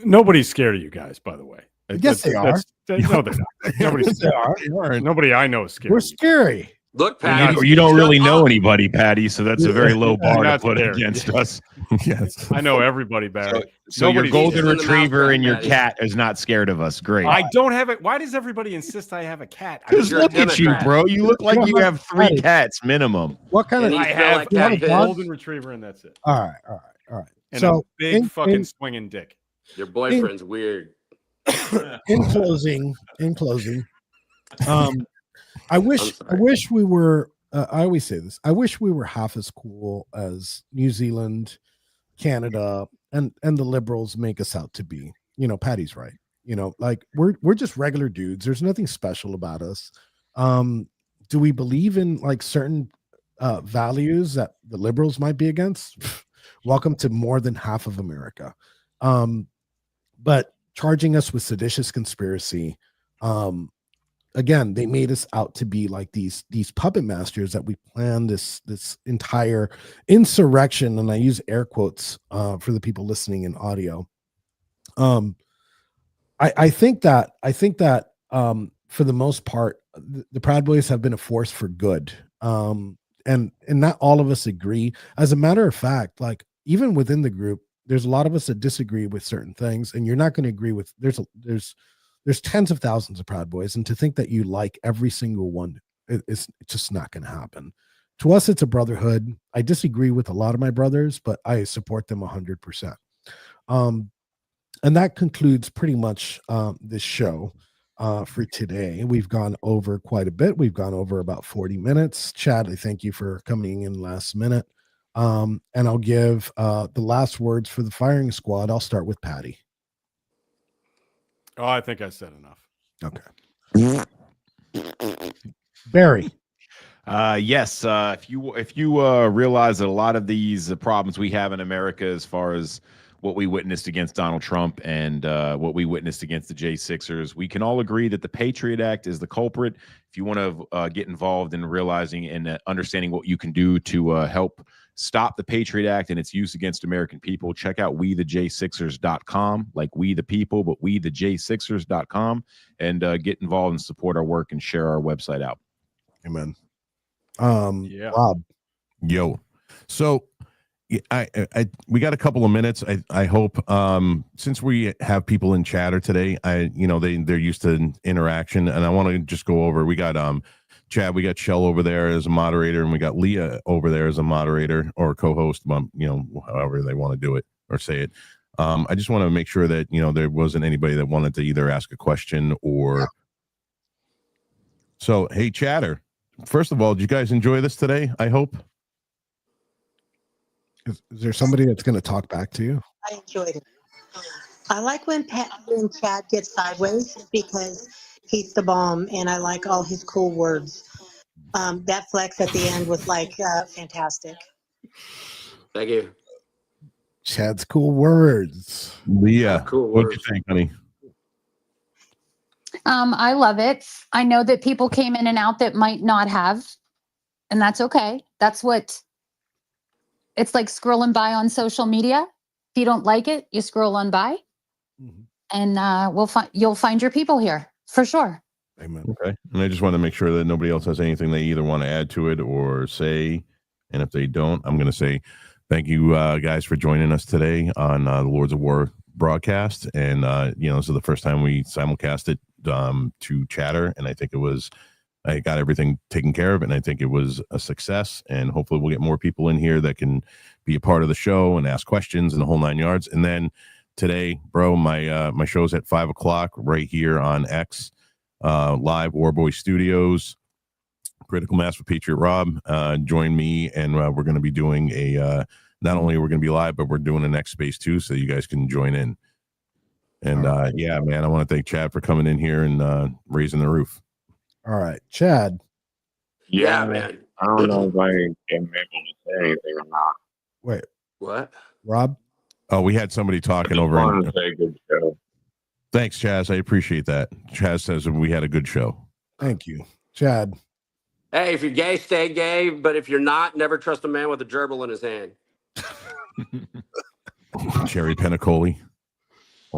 nobody's scared of you guys, by the way. Yes, they are. No, they're not. Nobody's They are. Nobody I know is scared. We're scary. Look, Patty, you don't really know anybody, Patty, so that's a very low bar to Not put there. against us. Yes. I know everybody, Barry. So your Nobody's- golden in the retriever mouth, and your Patty. cat is not scared of us. Great. I don't have it. Why does everybody insist I have a cat? Because You're a look at you, Democrat. bro. You look like you have 3 cats minimum. What kind of? And I you smell have like I have cat a piss. golden retriever, and that's it. All right. And So a big fucking swinging dick. Your boyfriend's weird. in closing, I wish we were. I always say this. I wish we were half as cool as New Zealand, Canada, and the liberals make us out to be. Patty's right. Like we're just regular dudes. There's nothing special about us. Do we believe in like certain values that the liberals might be against? Welcome to more than half of America. But charging us with seditious conspiracy, again, they made us out to be like these puppet masters that we planned this entire insurrection, and I use air quotes for the people listening in audio. I think that for the most part, the Proud Boys have been a force for good, and not all of us agree. As a matter of fact, like even within the group, there's a lot of us that disagree with certain things, and you're not going to agree with. There's tens of thousands of Proud Boys, and to think that you like every single one, it's just not going to happen. To us, it's a brotherhood. I disagree with a lot of my brothers, but I support them 100%. And that concludes pretty much this show for today. We've gone over quite a bit. We've gone over about 40 minutes. Chad, I thank you for coming in last minute. And I'll give the last words for the firing squad. I'll start with Patty. Oh, I think I said enough. Okay. Barry. Yes. If you realize that a lot of these problems we have in America, as far as what we witnessed against Donald Trump and what we witnessed against the J6ers, we can all agree that the Patriot Act is the culprit. If you want to get involved in realizing and understanding what you can do to help stop the Patriot Act and its use against American people, check out WeTheJ6ers.com, like we the people, but WeTheJ6ers.com, and get involved and support our work and share our website out. Amen. Yeah. Rob. Yo. So we got a couple of minutes. I hope since we have people in chatter today, they're used to interaction, and I want to just go over. We got Chad, we got Shell over there as a moderator, and we got Leah over there as a moderator or co-host, however they want to do it or say it. I just want to make sure that there wasn't anybody that wanted to either ask a question or. So hey, chatter. First of all, did you guys enjoy this today? I hope. Is there somebody that's going to talk back to you? I enjoyed it. I like when Chad gets sideways because he's the bomb, and I like all his cool words. That flex at the end was like fantastic. Thank you. Chad's cool words. Leah, Cool what do words. you think, honey? I love it. I know that people came in and out that might not have, and that's okay. That's what it's like scrolling by on social media. If you don't like it, you scroll on by, and you'll find your people here for sure. Amen. Okay. And I just want to make sure that nobody else has anything they either want to add to it or say. And if they don't, I'm going to say thank you guys for joining us today on the Lords of War broadcast. And, this is the first time we simulcast it to chatter. And I think I got everything taken care of. And I think it was a success. And hopefully we'll get more people in here that can be a part of the show and ask questions and the whole 9 yards. And then today, bro, my show's at 5:00 right here on X. Live Warboy Studios, Critical Mass with Patriot Rob. Join me, and we're going to be doing not only we're going to be live, but we're doing an X space too, so you guys can join in. And yeah, man, I want to thank Chad for coming in here and raising the roof. All right, Chad. Yeah, man. I don't know if I am able to say anything or not. Wait, What? Rob? Oh, we had somebody talking I over. wanted to say good show. Thanks, Chaz. I appreciate that. Chaz says we had a good show. Thank you, Chad. Hey, if you're gay, stay gay. But if you're not, never trust a man with a gerbil in his hand. Cherry Pentacoli.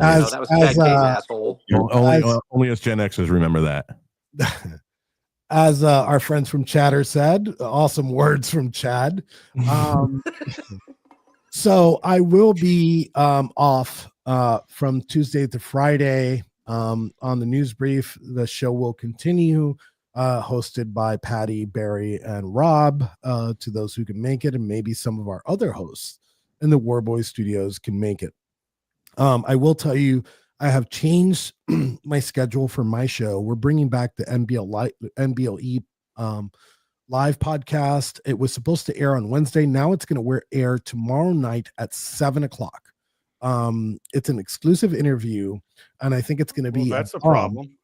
As, that was Chad K's asshole. Only us Gen Xers remember that. As our friends from Chatter said, awesome words from Chad. So I will be off from Tuesday to Friday on the news brief. The show will continue, hosted by Patty, Barry, and Rob, to those who can make it, and maybe some of our other hosts in the Warboy Studios can make it. I will tell you, I have changed my schedule for my show. We're bringing back the NBLE live podcast. It was supposed to air on Wednesday. Now it's going to air tomorrow night at 7:00. It's an exclusive interview, and I think it's going to be. That's a problem.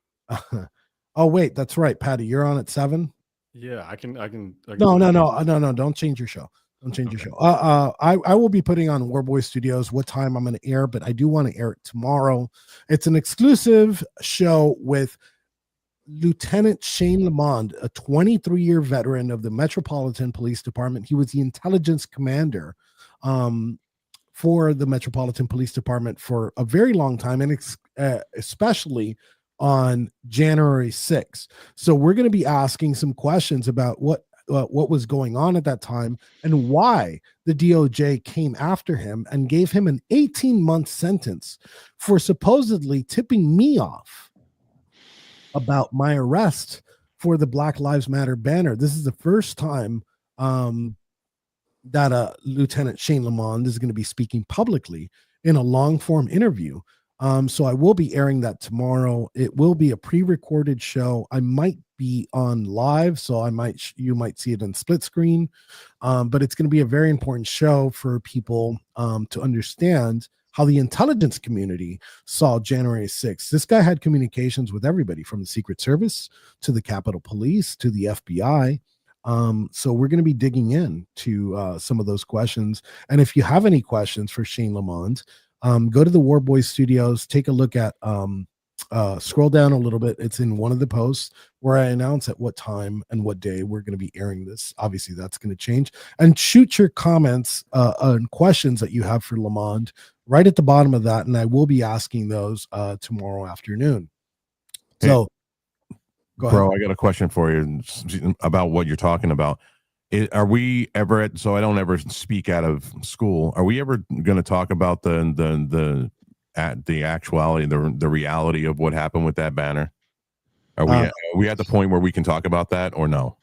Oh wait, that's right, Patty. You're on at 7. Yeah, I can. No. Don't change your show. Don't change your show. I will be putting on Warboy Studios what time I'm going to air, but I do want to air it tomorrow. It's an exclusive show with Lieutenant Shane Lamond, a 23-year veteran of the Metropolitan Police Department. He was the intelligence commander for the Metropolitan Police Department for a very long time, and especially on January 6th. So we're going to be asking some questions about what what was going on at that time and why the DOJ came after him and gave him an 18-month sentence for supposedly tipping me off about my arrest for the Black Lives Matter banner. This is the first time that Lieutenant Shane Lamond is going to be speaking publicly in a long-form interview. So I will be airing that tomorrow. It will be a pre-recorded show. I might be on live, so you might see it in split screen. But it's going to be a very important show for people to understand how the intelligence community saw January 6th. This guy had communications with everybody from the Secret Service to the Capitol Police to the FBI. So we're going to be digging in to some of those questions. And if you have any questions for Shane Lamond, go to the War Boys Studios, take a look at, scroll down a little bit. It's in one of the posts where I announce at what time and what day we're going to be airing this. Obviously, that's going to change. And shoot your comments and questions that you have for Lamond right at the bottom of that. And I will be asking those tomorrow afternoon. So, go ahead. Bro, I got a question for you about what you're talking about. Are we ever so I don't ever speak out of school. Are we ever going to talk about the actuality, the reality of what happened with that banner? Are we at the point where we can talk about that or no?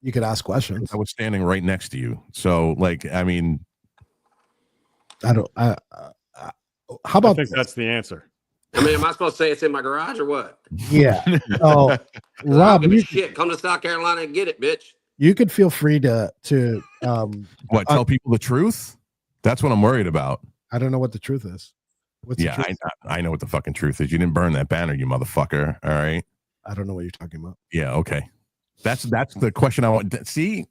You could ask questions. I was standing right next to you. So like, I mean, how I about think that's the answer. I mean, am I supposed to say it's in my garage or what? Yeah. So, Rob, Give a shit. Come to South Carolina and get it, bitch. you could feel free to tell people the truth? That's what I'm worried about. I don't know what the truth is. What's the truth? I know what the fucking truth is. You didn't burn that banner, you motherfucker. All right. I don't know what you're talking about. Yeah. Okay. That's the question I want. See,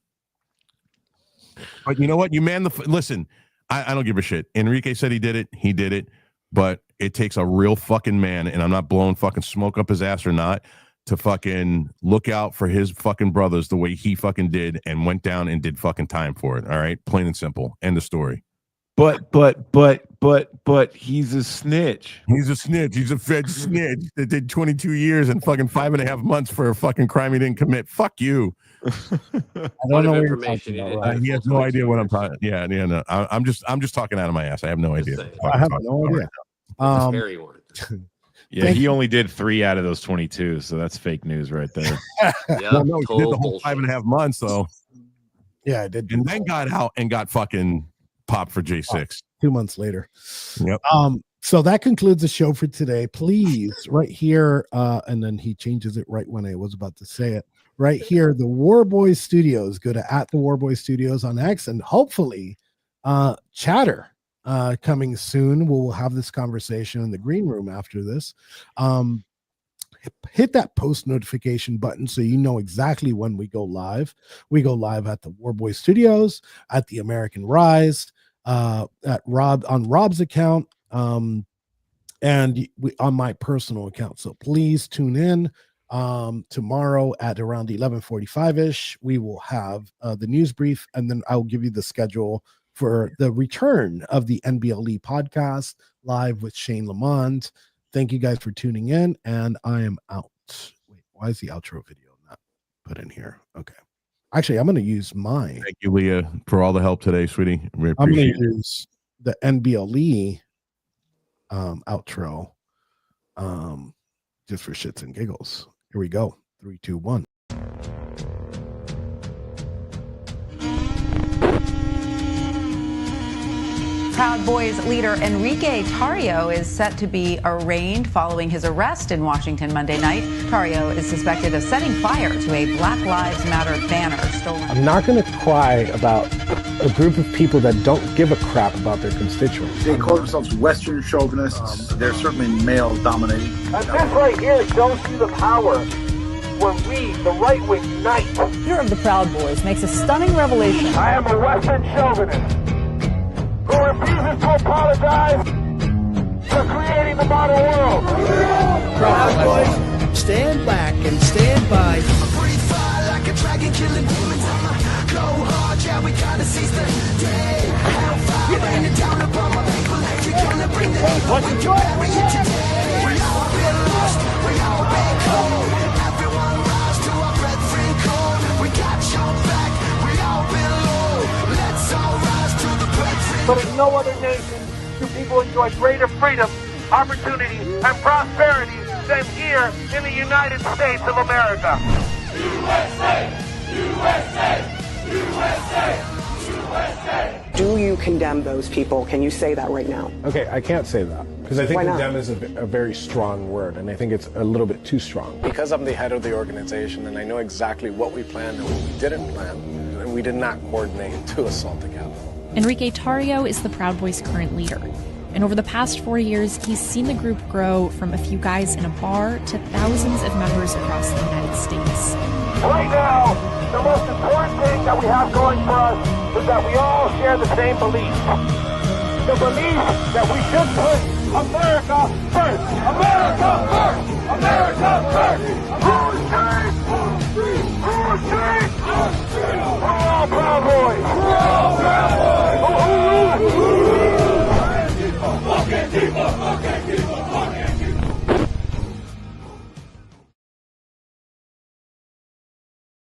but you know what? You man, listen. I don't give a shit. Enrique said he did it. He did it. But it takes a real fucking man, and I'm not blowing fucking smoke up his ass or not, to fucking look out for his fucking brothers the way he fucking did and went down and did fucking time for it. All right. Plain and simple. End of story. But he's a snitch. He's a snitch. He's a fed snitch that did 22 years and fucking 5.5 months for a fucking crime he didn't commit. Fuck you. I don't know what you're talking about. He has no idea what I'm talking. Yeah, no. I'm just talking out of my ass. I have no idea. I have no idea. Scary one. Yeah, he only did 3 out of those 22, so that's fake news right there. Well, no, he did the whole 5.5 months though. Yeah, I did. And then got out and got fucking popped for J6 2 months later. Yep. So that concludes the show for today. Please, right here, and then he changes it right when I was about to say it. Right here, the War Boys Studios. Go to @ the War Boys Studios on X, and hopefully, Chatter coming soon. We'll have this conversation in the green room after this. Hit that post notification button so you know exactly when we go live. We go live at the War Boys Studios, at the American Rise, at Rob's account, and on my personal account. So please tune in. Tomorrow at around 11:45ish, we will have the news brief, and then I'll give you the schedule for the return of the NBLE podcast live with Shane Lamond. Thank you guys for tuning in, and I am out. Wait, why is the outro video not put in here? Okay. Actually, I'm going to use mine. Thank you, Leah, for all the help today, sweetie. We I'm going appreciate to use the NBLE outro just for shits and giggles. Here we go. 3, 2, 1. Proud Boys leader Enrique Tarrio is set to be arraigned following his arrest in Washington Monday night. Tarrio is suspected of setting fire to a Black Lives Matter banner stolen. I'm not going to cry about a group of people that don't give a crap about their constituents. They call themselves Western chauvinists. They're certainly male dominated. And this right here shows you the power when we, the right wing, unite. Leader of the Proud Boys makes a stunning revelation. I am a Western chauvinist who refuses to apologize for creating the modern world. Proud Boys, stand back and stand by. Breathe fire like a dragon killing demons. Go hard, yeah, we gotta seize the day. Hellfire raining down upon my people. We're gonna bring the heat, we can bury it today. We all been lost, we all been cold. Everyone rise to our breath, free but in no other nation do people enjoy greater freedom, opportunity, and prosperity than here in the United States of America. USA! USA! USA! USA! Do you condemn those people? Can you say that right now? Okay, I can't say that because I think Why not? condemn is a very strong word, and I think it's a little bit too strong. Because I'm the head of the organization and I know exactly what we planned and what we didn't plan, and we did not coordinate to assault the Capitol. Enrique Tarrio is the Proud Boys' current leader. And over the past 4 years, he's seen the group grow from a few guys in a bar to thousands of members across the United States. Right now, the most important thing that we have going for us is that we all share the same belief. The belief that we should put America first. America first. America first.